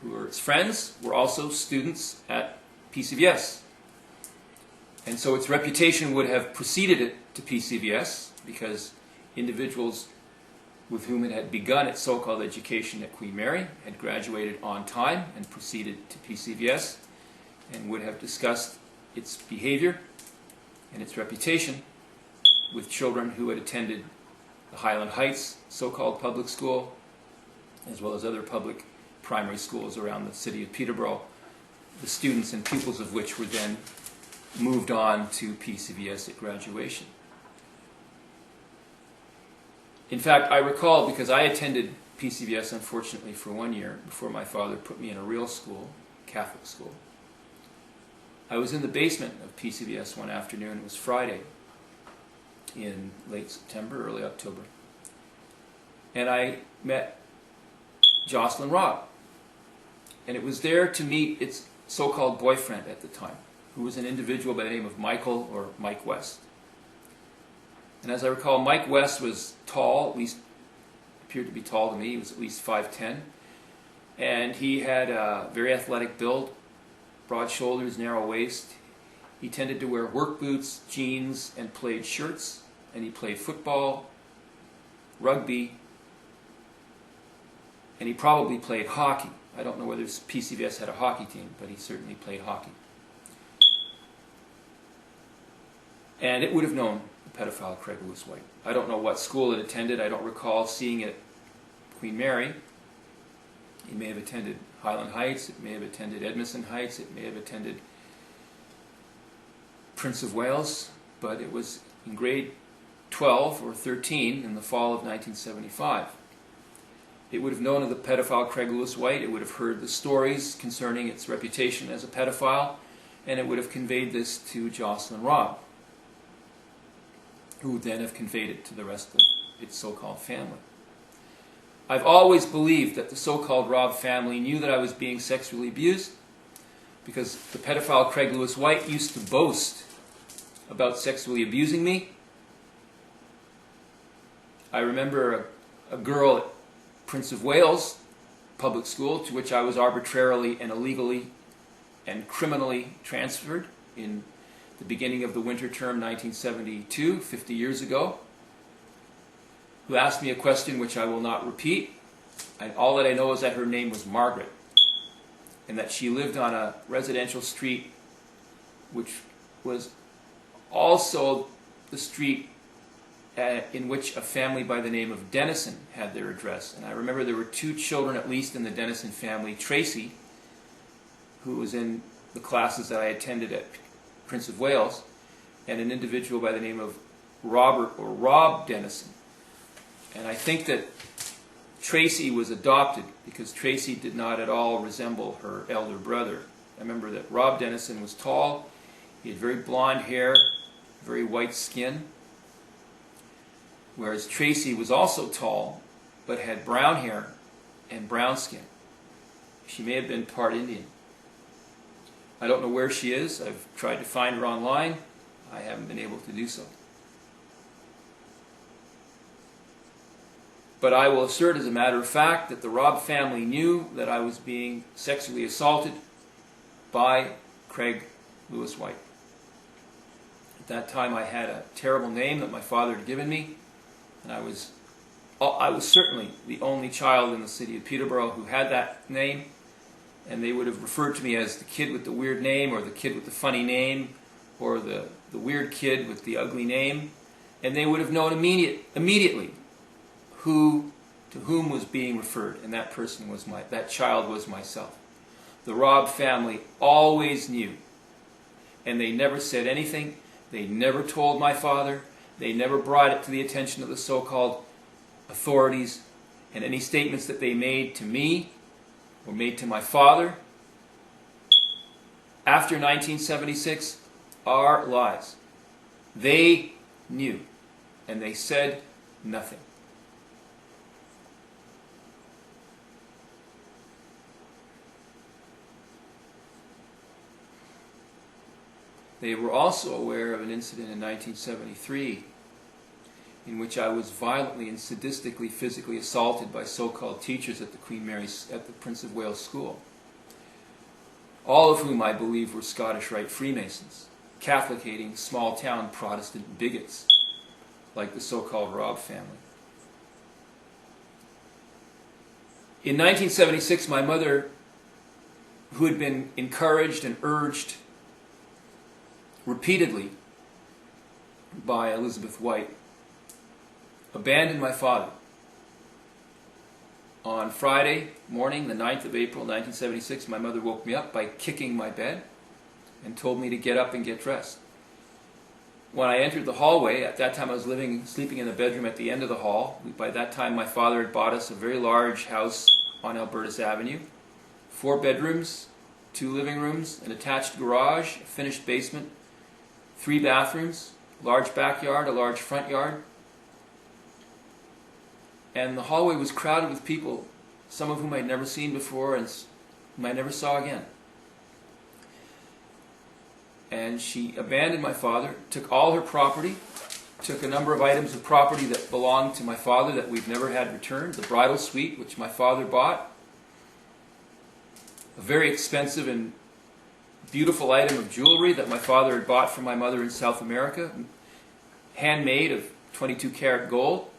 who were its friends, were also students at PCVS. And so its reputation would have preceded it to PCVS because individuals with whom it had begun its so-called education at Queen Mary had graduated on time and proceeded to PCVS and would have discussed its behavior and its reputation with children who had attended the Highland Heights so-called public school, as well as other public primary schools around the city of Peterborough, the students and pupils of which were then moved on to PCVS at graduation. In fact, I recall, because I attended PCVS unfortunately for 1 year before my father put me in a real school, Catholic school. I was in the basement of PCVS one afternoon. It was Friday in late September, early October. And I met Jocelyn Robb. And it was there to meet its so-called boyfriend at the time, who was an individual by the name of Michael or Mike West. And as I recall, Mike West was tall, at least appeared to be tall to me. He was at least 5'10". And he had a very athletic build, broad shoulders, narrow waist. He tended to wear work boots, jeans, and plaid shirts. And he played football, rugby, and he probably played hockey. I don't know whether PCVS had a hockey team, but he certainly played hockey. And it would have known the pedophile Craig Lewis White. I don't know what school it attended. I don't recall seeing it at Queen Mary. It may have attended Highland Heights. It may have attended Edmondson Heights. It may have attended Prince of Wales. But it was in grade 12 or 13 in the fall of 1975. It would have known of the pedophile Craig Lewis White. It would have heard the stories concerning its reputation as a pedophile, and it would have conveyed this to Jocelyn Robb, who would then have conveyed it to the rest of its so-called family. I've always believed that the so-called Robb family knew that I was being sexually abused, because the pedophile Craig Lewis White used to boast about sexually abusing me. I remember a girl at Prince of Wales public school, to which I was arbitrarily and illegally and criminally transferred in the beginning of the winter term 1972, 50 years ago, who asked me a question which I will not repeat. All that I know is that her name was Margaret, and that she lived on a residential street which was also the street in which a family by the name of Dennison had their address. And I remember there were 2 children at least in the Dennison family. Tracy, who was in the classes that I attended at Prince of Wales, and an individual by the name of Robb Dennison. And I think that Tracy was adopted because Tracy did not at all resemble her elder brother. I remember that Robb Dennison was tall, he had very blonde hair, very white skin, whereas Tracy was also tall, but had brown hair and brown skin. She may have been part Indian. I don't know where she is. I've tried to find her online. I haven't been able to do so. But I will assert as a matter of fact that the Robb family knew that I was being sexually assaulted by Craig Lewis White. At that time I had a terrible name that my father had given me, and I was certainly the only child in the city of Peterborough who had that name, and they would have referred to me as the kid with the weird name, or the kid with the funny name, or the weird kid with the ugly name, and they would have known immediately to whom was being referred, and that person was that child was myself. The Robb family always knew, and they never said anything. They never told my father. They never brought it to the attention of the so-called authorities, and any statements that they made to me or made to my father after 1976 are lies. They knew, and they said nothing. They were also aware of an incident in 1973 in which I was violently and sadistically physically assaulted by so-called teachers at the Prince of Wales School, all of whom I believe were Scottish Rite Freemasons, Catholic-hating, small-town Protestant bigots like the so-called Robb family. In 1976, my mother, who had been encouraged and urged repeatedly by Elizabeth White, abandoned my father. On Friday morning, the 9th of April, 1976, my mother woke me up by kicking my bed and told me to get up and get dressed. When I entered the hallway, at that time I was sleeping in the bedroom at the end of the hall. By that time my father had bought us a very large house on Albertus Avenue, 4 bedrooms, 2 living rooms, an attached garage, a finished basement, 3 bathrooms, large backyard, a large front yard. And the hallway was crowded with people, some of whom I'd never seen before and whom I never saw again. And she abandoned my father, took all her property, took a number of items of property that belonged to my father that we've never had returned, the bridal suite, which my father bought, a very expensive and beautiful item of jewelry that my father had bought from my mother in South America, handmade of 22 karat gold.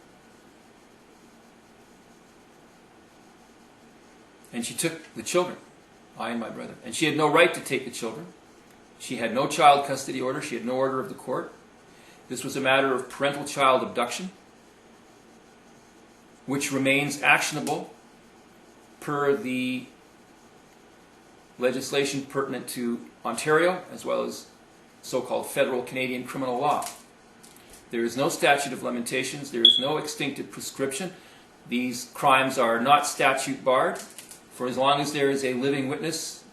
And she took the children, I and my brother. And she had no right to take the children. She had no child custody order. She had no order of the court. This was a matter of parental child abduction, which remains actionable per the legislation pertinent to Ontario, as well as so-called federal Canadian criminal law. There is no statute of limitations. There is no extinctive prescription. These crimes are not statute barred. For as long as there is a living witness,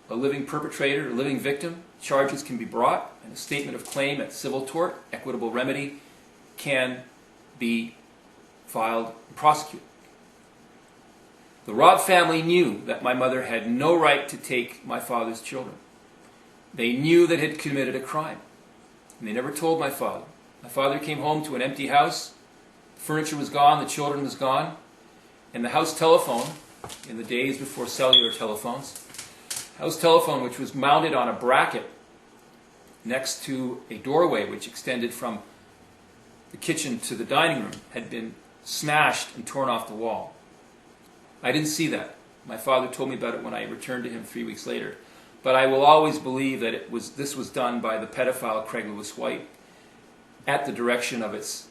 a living perpetrator, a living victim, charges can be brought, and a statement of claim at civil tort, equitable remedy, can be filed and prosecuted. The Robb family knew that my mother had no right to take my father's children. They knew that he had committed a crime. And they never told my father. My father came home to an empty house. The furniture was gone, the children was gone. And the house telephone, in the days before cellular telephones, house telephone, which was mounted on a bracket next to a doorway which extended from the kitchen to the dining room, had been smashed and torn off the wall. I didn't see that. My father told me about it when I returned to him 3 weeks later. But I will always believe that this was done by the pedophile Craig Lewis White at the direction of its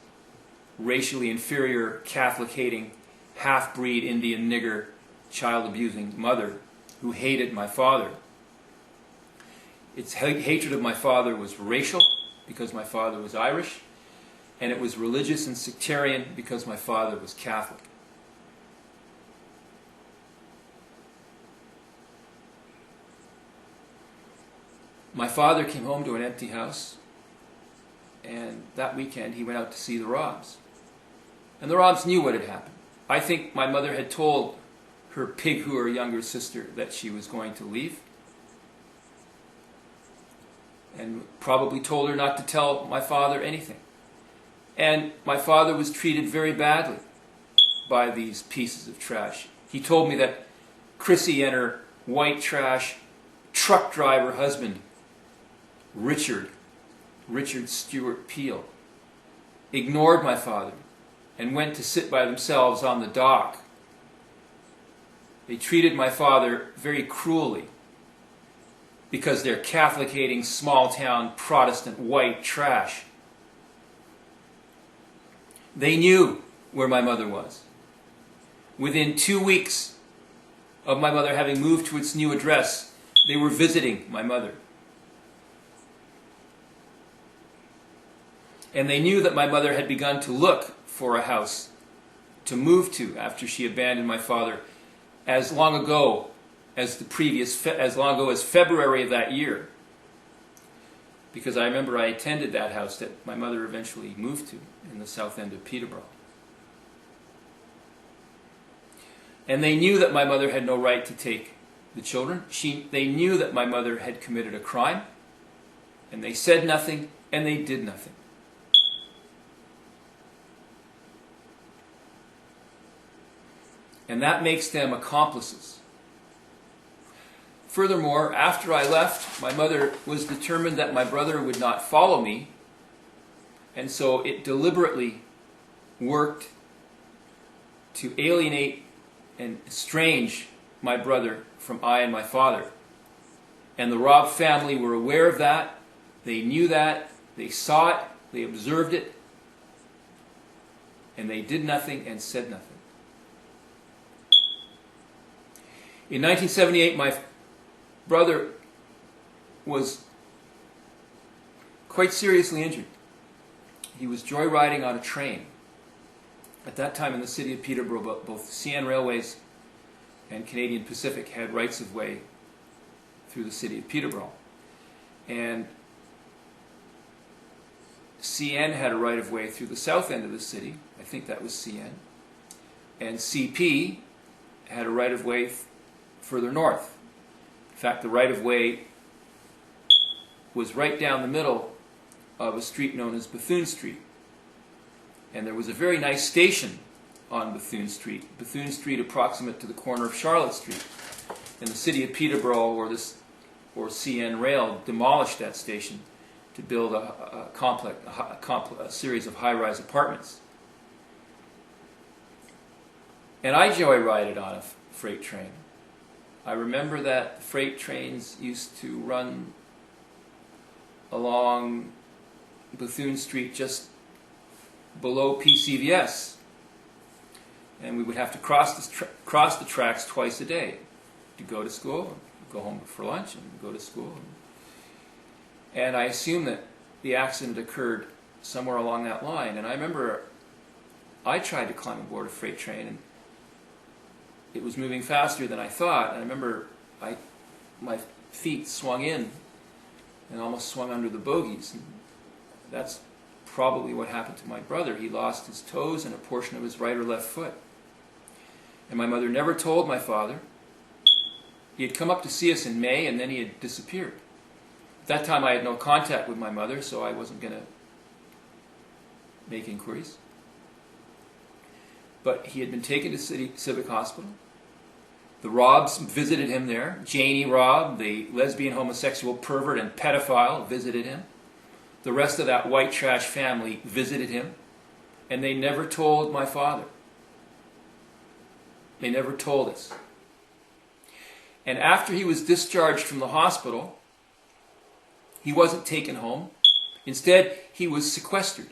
racially inferior, Catholic-hating, half-breed Indian nigger, child-abusing mother who hated my father. Its hatred of my father was racial because my father was Irish, and it was religious and sectarian because my father was Catholic. My father came home to an empty house, and that weekend he went out to see the Robbs. And the Robbs knew what had happened. I think my mother had told her pig-hooer younger sister that she was going to leave, and probably told her not to tell my father anything. And my father was treated very badly by these pieces of trash. He told me that Chrissy and her white trash truck driver husband, Richard Stewart Peel, ignored my father and went to sit by themselves on the dock. They treated my father very cruelly because they're Catholic-hating, small-town, Protestant white trash. They knew where my mother was. Within 2 weeks of my mother having moved to its new address, they were visiting my mother. And they knew that my mother had begun to look for a house to move to after she abandoned my father as long ago as February of that year. Because I remember I attended that house that my mother eventually moved to in the south end of Peterborough. And they knew that my mother had no right to take the children. They knew that my mother had committed a crime, and they said nothing, and they did nothing. And that makes them accomplices. Furthermore, after I left, my mother was determined that my brother would not follow me, and so it deliberately worked to alienate and estrange my brother from I and my father. And the Robb family were aware of that. They knew that. They saw it. They observed it. And they did nothing and said nothing. In 1978, my brother was quite seriously injured. He was joyriding on a train. At that time in the city of Peterborough, both CN Railways and Canadian Pacific had rights of way through the city of Peterborough. And CN had a right of way through the south end of the city. I think that was CN. And CP had a right of way further north. In fact, the right of way was right down the middle of a street known as Bethune Street. And there was a very nice station on Bethune Street approximate to the corner of Charlotte Street. And the city of Peterborough or CN Rail demolished that station to build a series of high-rise apartments. And I joyrided on a freight train. I remember that freight trains used to run along Bethune Street just below PCVS. And we would have to cross the tracks twice a day to go to school, go home for lunch, and go to school. And I assume that the accident occurred somewhere along that line. And I remember I tried to climb aboard a freight train, and it was moving faster than I thought. And I remember my feet swung in and almost swung under the bogies. And that's probably what happened to my brother. He lost his toes and a portion of his right or left foot. And my mother never told my father. He had come up to see us in May, and then he had disappeared. At that time, I had no contact with my mother, so I wasn't going to make inquiries. But he had been taken to City Civic Hospital. The Robbs visited him there. Janie Robb, the lesbian, homosexual, pervert, and pedophile, visited him. The rest of that white trash family visited him. And they never told my father. They never told us. And after he was discharged from the hospital, he wasn't taken home. Instead, he was sequestered,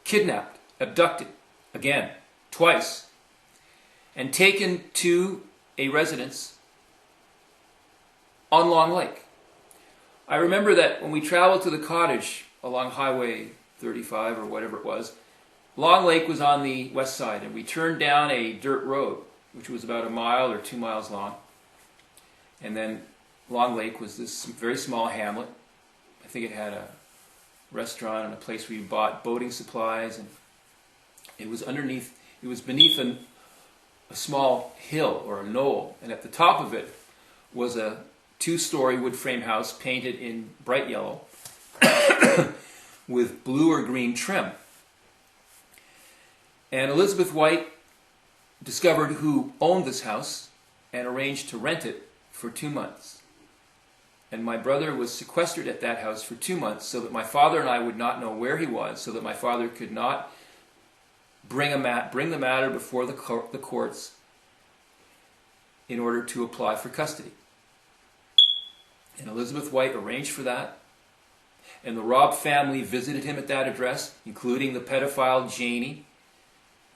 kidnapped, abducted, again, twice, and taken to a residence on Long Lake. I remember that when we traveled to the cottage along Highway 35 or whatever it was, Long Lake was on the west side, and we turned down a dirt road, which was about 1 mile or 2 miles long. And then Long Lake was this very small hamlet. I think it had a restaurant and a place where you bought boating supplies, and it was beneath a small hill or a knoll, and at the top of it was a 2-story wood frame house painted in bright yellow with blue or green trim. And Elizabeth White discovered who owned this house and arranged to rent it for 2 months. And my brother was sequestered at that house for 2 months so that my father and I would not know where he was, so that my father could not bring the matter before the courts in order to apply for custody. And Elizabeth White arranged for that. And the Robb family visited him at that address, including the pedophile Janie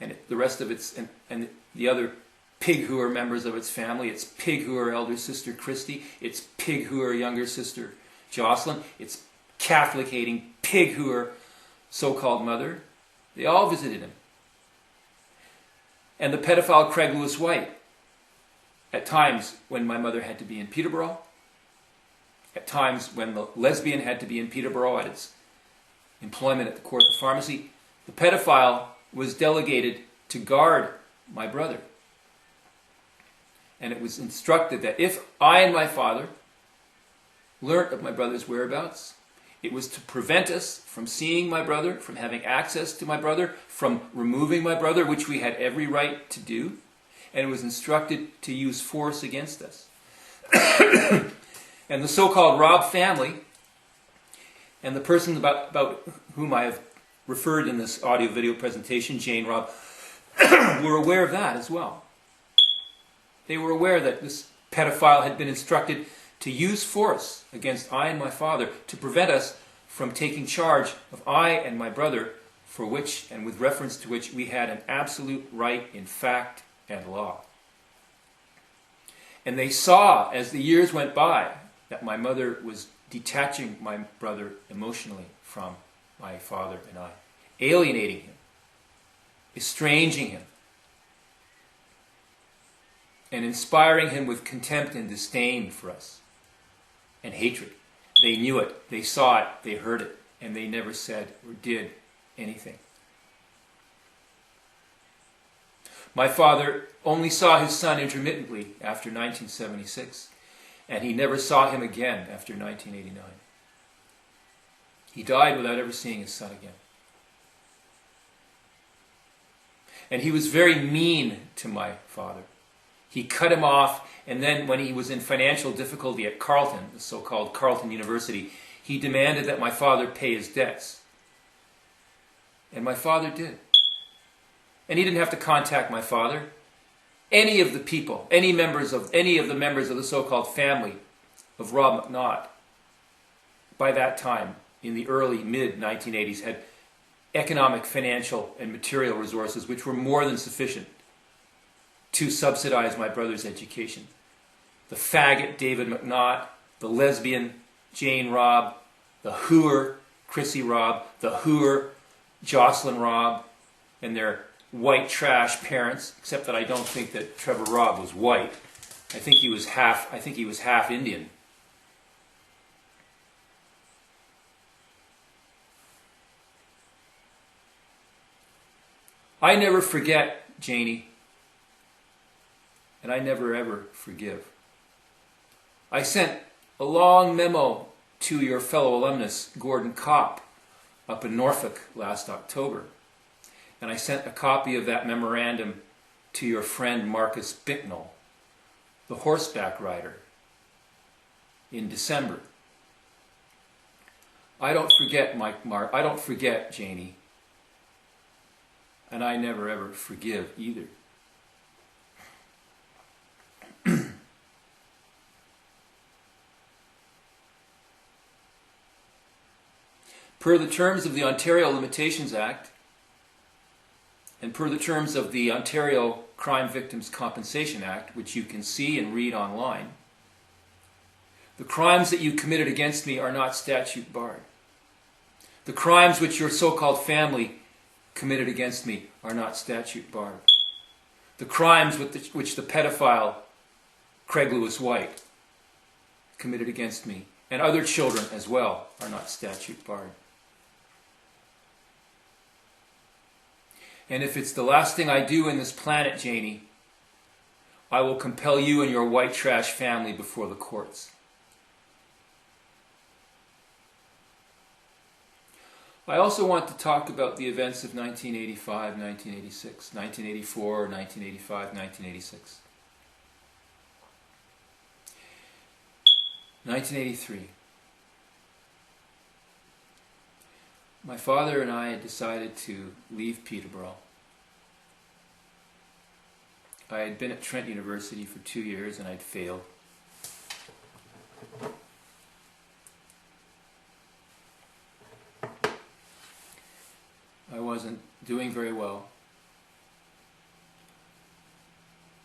and the rest of its, and the other pig-hooer members of its family, its pig-hooer elder sister Christy, its pig-hooer younger sister Jocelyn, its Catholic-hating pig-hooer so-called mother. They all visited him. And the pedophile Craig Lewis White, at times when my mother had to be in Peterborough, at times when the lesbian had to be in Peterborough at its employment at the Court of Pharmacy, the pedophile was delegated to guard my brother. And it was instructed that if I and my father learnt of my brother's whereabouts, it was to prevent us from seeing my brother, from having access to my brother, from removing my brother, which we had every right to do, and it was instructed to use force against us. And the so-called Robb family, and the person about whom I have referred in this audio-video presentation, Jane Robb, were aware of that as well. They were aware that this pedophile had been instructed to use force against I and my father to prevent us from taking charge of I and my brother, for which and with reference to which we had an absolute right in fact and law. And they saw, as the years went by, that my mother was detaching my brother emotionally from my father and I, alienating him, estranging him, and inspiring him with contempt and disdain for us, and hatred. They knew it, they saw it, they heard it, and they never said or did anything. My father only saw his son intermittently after 1976, and he never saw him again after 1989. He died without ever seeing his son again. And he was very mean to my father. He cut him off, and then when he was in financial difficulty at Carleton, the so-called Carleton University, he demanded that my father pay his debts. And my father did. And he didn't have to contact my father. Any of the people, any of the members of the so-called family of Robb McNaught, by that time, in the early, mid-1980s, had economic, financial, and material resources which were more than sufficient to subsidize my brother's education. The faggot David McNaught, the lesbian Jane Robb, the hooer Chrissy Robb, the hooer Jocelyn Robb, and their white trash parents, except that I don't think that Trevor Robb was white. I think he was half Indian. I never forget, Janie, and I never ever forgive. I sent a long memo to your fellow alumnus, Gordon Kopp, up in Norfolk last October. And I sent a copy of that memorandum to your friend Marcus Bicknell, the horseback rider, in December. I don't forget, I don't forget, Janie. And I never ever forgive either. Per the terms of the Ontario Limitations Act, and per the terms of the Ontario Crime Victims Compensation Act, which you can see and read online, the crimes that you committed against me are not statute barred. The crimes which your so-called family committed against me are not statute barred. The crimes which the pedophile Craig Lewis White committed against me, and other children as well, are not statute barred. And if it's the last thing I do in this planet, Janie, I will compel you and your white trash family before the courts. I also want to talk about the events of 1985, 1986, 1984, 1985, 1986. 1983. My father and I had decided to leave Peterborough. I had been at Trent University for 2 years and I'd failed. I wasn't doing very well.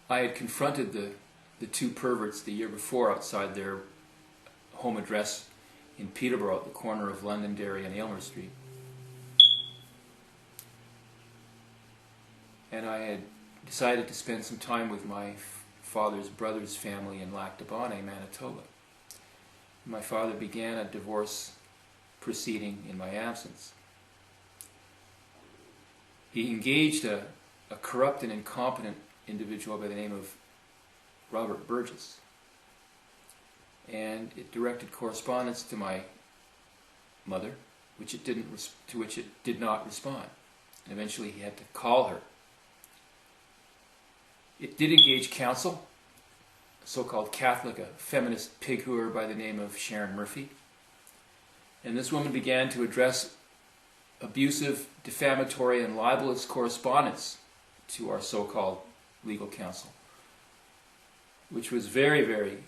I had confronted the two perverts the year before outside their home address in Peterborough at the corner of Londonderry and Aylmer Street. And I had decided to spend some time with my father's brother's family in Lac du Bonnet, Manitoba. My father began a divorce proceeding in my absence. He engaged a corrupt and incompetent individual by the name of Robert Burgess. And it directed correspondence to my mother, to which it did not respond. And eventually he had to call her. It did engage counsel, a so-called Catholic, a feminist pig-hooer by the name of Sharon Murphy. And this woman began to address abusive, defamatory, and libelous correspondence to our so-called legal counsel, which was very, very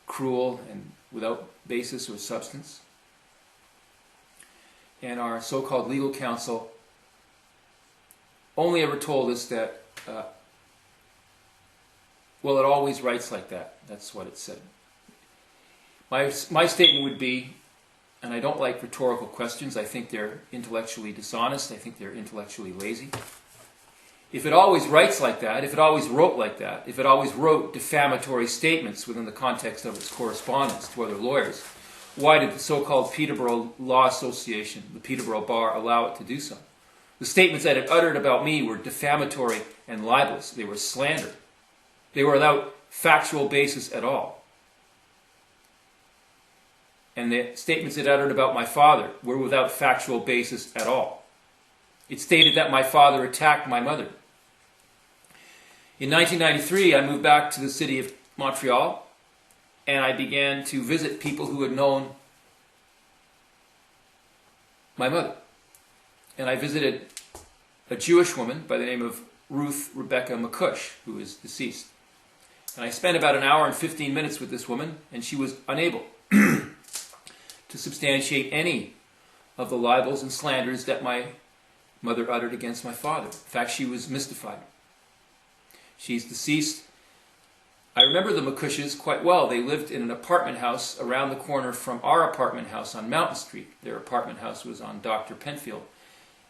cruel and without basis or substance. And our so-called legal counsel only ever told us that, well, it always writes like that. That's what it said. My statement would be, and I don't like rhetorical questions, I think they're intellectually dishonest, I think they're intellectually lazy. If it always writes like that, if it always wrote like that, if it always wrote defamatory statements within the context of its correspondence to other lawyers, why did the so-called Peterborough Law Association, the Peterborough Bar, allow it to do so? The statements that it uttered about me were defamatory and libelous. They were slander. They were without factual basis at all. And the statements it uttered about my father were without factual basis at all. It stated that my father attacked my mother. In 1993, I moved back to the city of Montreal, and I began to visit people who had known my mother. And I visited a Jewish woman by the name of Ruth Rebecca McCush, who is deceased. And I spent about an hour and 15 minutes with this woman, and she was unable to substantiate any of the libels and slanders that my mother uttered against my father. In fact, she was mystified. She's deceased. I remember the McCushes quite well. They lived in an apartment house around the corner from our apartment house on Mountain Street. Their apartment house was on Dr. Penfield.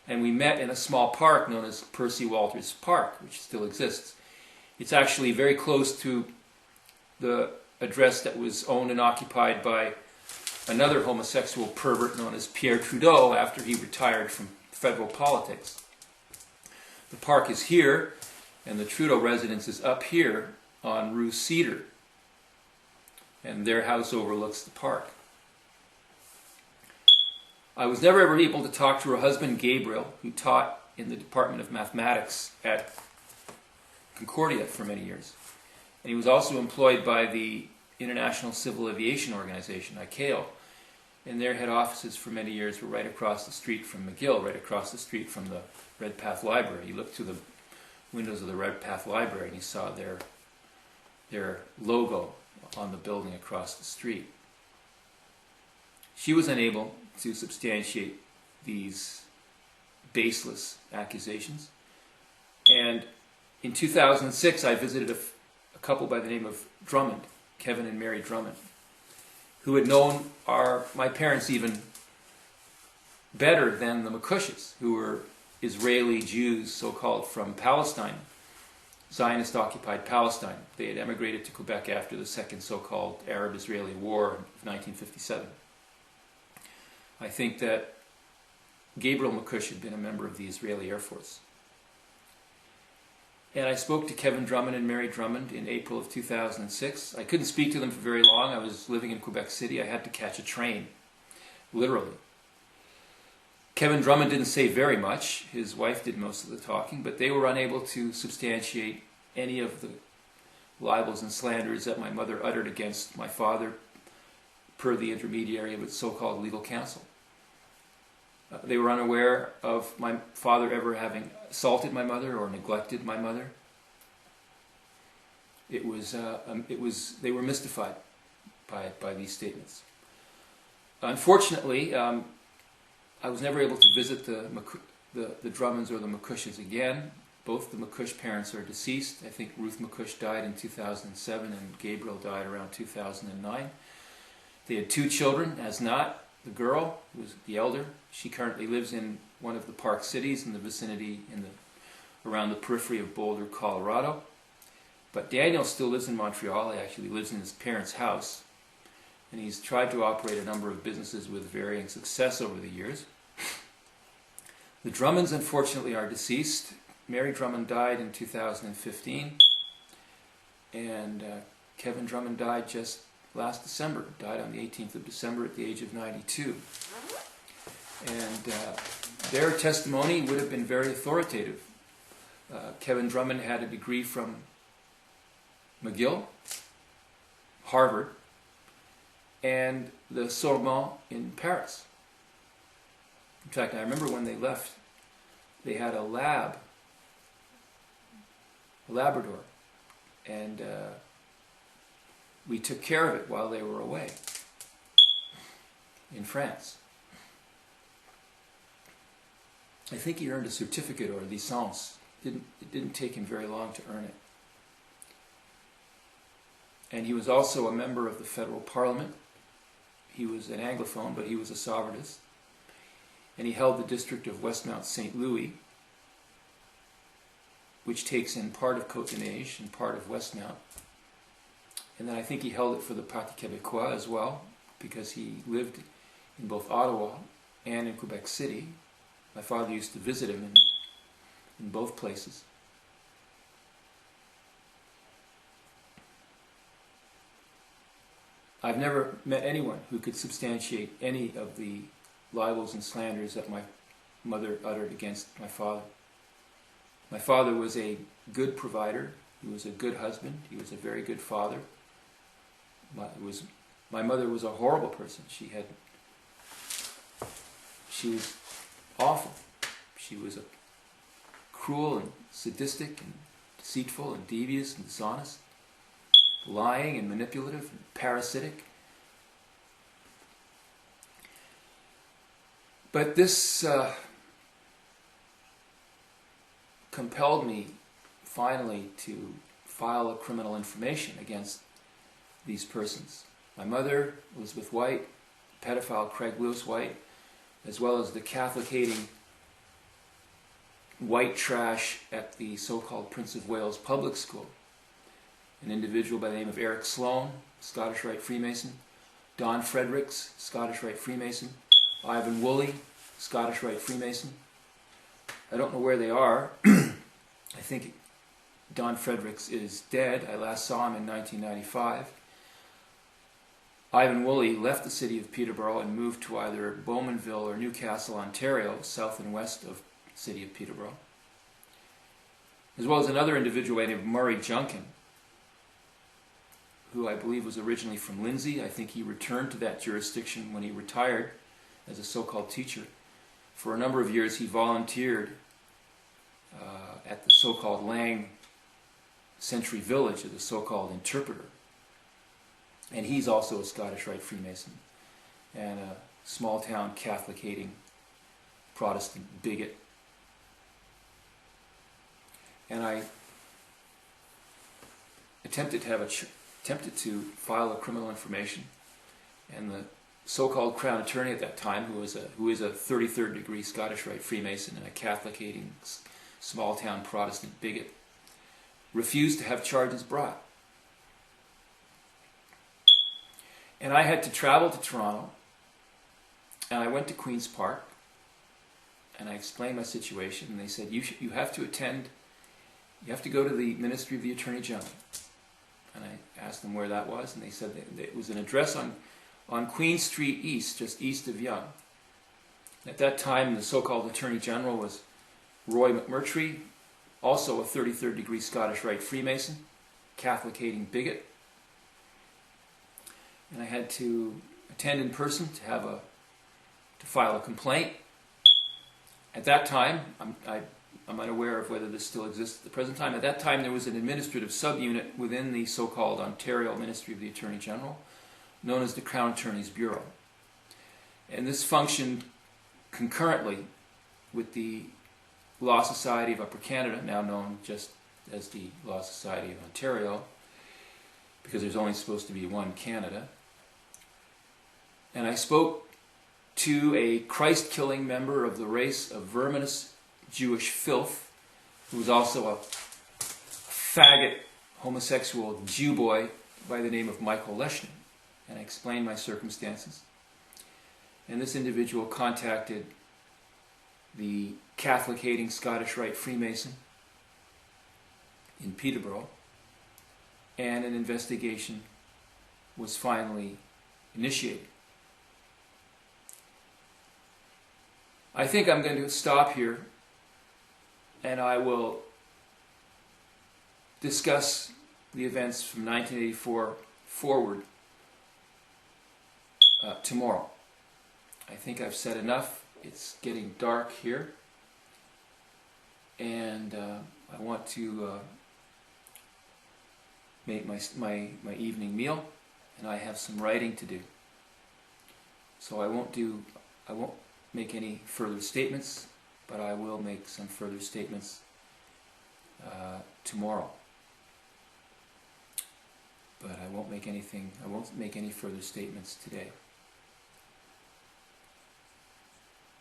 And we met in a small park known as Percy Walters Park, which still exists. It's actually very close to the address that was owned and occupied by another homosexual pervert known as Pierre Trudeau after he retired from federal politics. The park is here, And the Trudeau residence is up here on Rue Cedar. And their house overlooks the park. I was never ever able to talk to her husband, Gabriel, who taught in the Department of Mathematics at Concordia for many years. And he was also employed by the International Civil Aviation Organization, ICAO. And their head offices for many years were right across the street from McGill, right across the street from the Redpath Library. You looked through the windows of the Redpath Library and you saw their logo on the building across the street. She was unable to substantiate these baseless accusations. And in 2006, I visited a couple by the name of Drummond, Kevin and Mary Drummond, who had known my parents even better than the McCushes, who were Israeli Jews, so-called, from Palestine, Zionist-occupied Palestine. They had emigrated to Quebec after the second so-called Arab-Israeli War of 1957. I think that Gabriel McCush had been a member of the Israeli Air Force. And I spoke to Kevin Drummond and Mary Drummond in April of 2006. I couldn't speak to them for very long. I was living in Quebec City. I had to catch a train, literally. Kevin Drummond didn't say very much. His wife did most of the talking, but they were unable to substantiate any of the libels and slanders that my mother uttered against my father per the intermediary of its so-called legal counsel. They were unaware of my father ever having assaulted my mother or neglected my mother. They were mystified by these statements. Unfortunately, I was never able to visit the Drummonds or the McCushes again. Both the McCush parents are deceased. I think Ruth McCush died in 2007 and Gabriel died around 2009. They had two children, McNaught, the girl, who was the elder. She currently lives in one of the Park cities in the vicinity, around the periphery of Boulder, Colorado. But Daniel still lives in Montreal. He actually lives in his parents' house. And he's tried to operate a number of businesses with varying success over the years. The Drummonds, unfortunately, are deceased. Mary Drummond died in 2015. And Kevin Drummond died just last December, died on the 18th of December at the age of 92. And their testimony would have been very authoritative. Kevin Drummond had a degree from McGill, Harvard, and the Sorbonne in Paris. In fact, I remember when they left, they had a Labrador, and we took care of it while they were away in France. I think he earned a certificate or a licence. It didn't take him very long to earn it. And he was also a member of the federal parliament. He was an Anglophone, but he was a sovereignist. And he held the district of Westmount St. Louis, which takes in part of Côte-des-Neiges and part of Westmount. And then I think he held it for the Parti Québécois as well, because he lived in both Ottawa and in Quebec City. My father used to visit him in both places. I've never met anyone who could substantiate any of the libels and slanders that my mother uttered against my father. My father was a good provider. He was a good husband. He was a very good father. My mother was a horrible person. She was awful. She was cruel and sadistic and deceitful and devious and dishonest, lying and manipulative and parasitic. But this compelled me finally to file a criminal information against these persons. My mother, Elizabeth White, pedophile Craig Lewis White, as well as the Catholic-hating white trash at the so-called Prince of Wales public school. An individual by the name of Eric Sloan, Scottish Rite Freemason, Don Fredericks, Scottish Rite Freemason, Ivan Woolley, Scottish Rite Freemason. I don't know where they are. I think Don Fredericks is dead. I last saw him in 1995. Ivan Woolley left the city of Peterborough and moved to either Bowmanville or Newcastle, Ontario, south and west of the city of Peterborough. As well as another individual named Murray Junkin, who I believe was originally from Lindsay. I think he returned to that jurisdiction when he retired as a so-called teacher. For a number of years he volunteered at the so-called Lang Century Village as a so-called interpreter. And he's also a Scottish Rite Freemason and a small-town Catholic-hating Protestant bigot. And I attempted to file a criminal information, and the so-called Crown Attorney at that time, who is a 33rd degree Scottish Rite Freemason and a Catholic-hating small-town Protestant bigot, refused to have charges brought. And I had to travel to Toronto, and I went to Queen's Park, and I explained my situation, and they said, you have to attend, you have to go to the Ministry of the Attorney General. And I asked them where that was, and they said that it was an address on Queen Street East, just east of Yonge. At that time, the so-called Attorney General was Roy McMurtry, also a 33rd degree Scottish Rite Freemason, Catholic-hating bigot. And I had to attend in person to file a complaint. At that time, I'm unaware of whether this still exists at the present time. At that time, there was an administrative subunit within the so-called Ontario Ministry of the Attorney General, known as the Crown Attorney's Bureau. And this functioned concurrently with the Law Society of Upper Canada, now known just as the Law Society of Ontario, because there's only supposed to be one Canada. And I spoke to a Christ-killing member of the race of verminous Jewish filth, who was also a faggot, homosexual Jew boy by the name of Michael Leshner. And I explained my circumstances. And this individual contacted the Catholic-hating Scottish Rite Freemason in Peterborough, and an investigation was finally initiated. I think I'm going to stop here, and I will discuss the events from 1984 forward tomorrow. I think I've said enough. It's getting dark here, and I want to make my evening meal, and I have some writing to do. So I won't make any further statements, but I will make some further statements tomorrow. But I won't make any further statements today.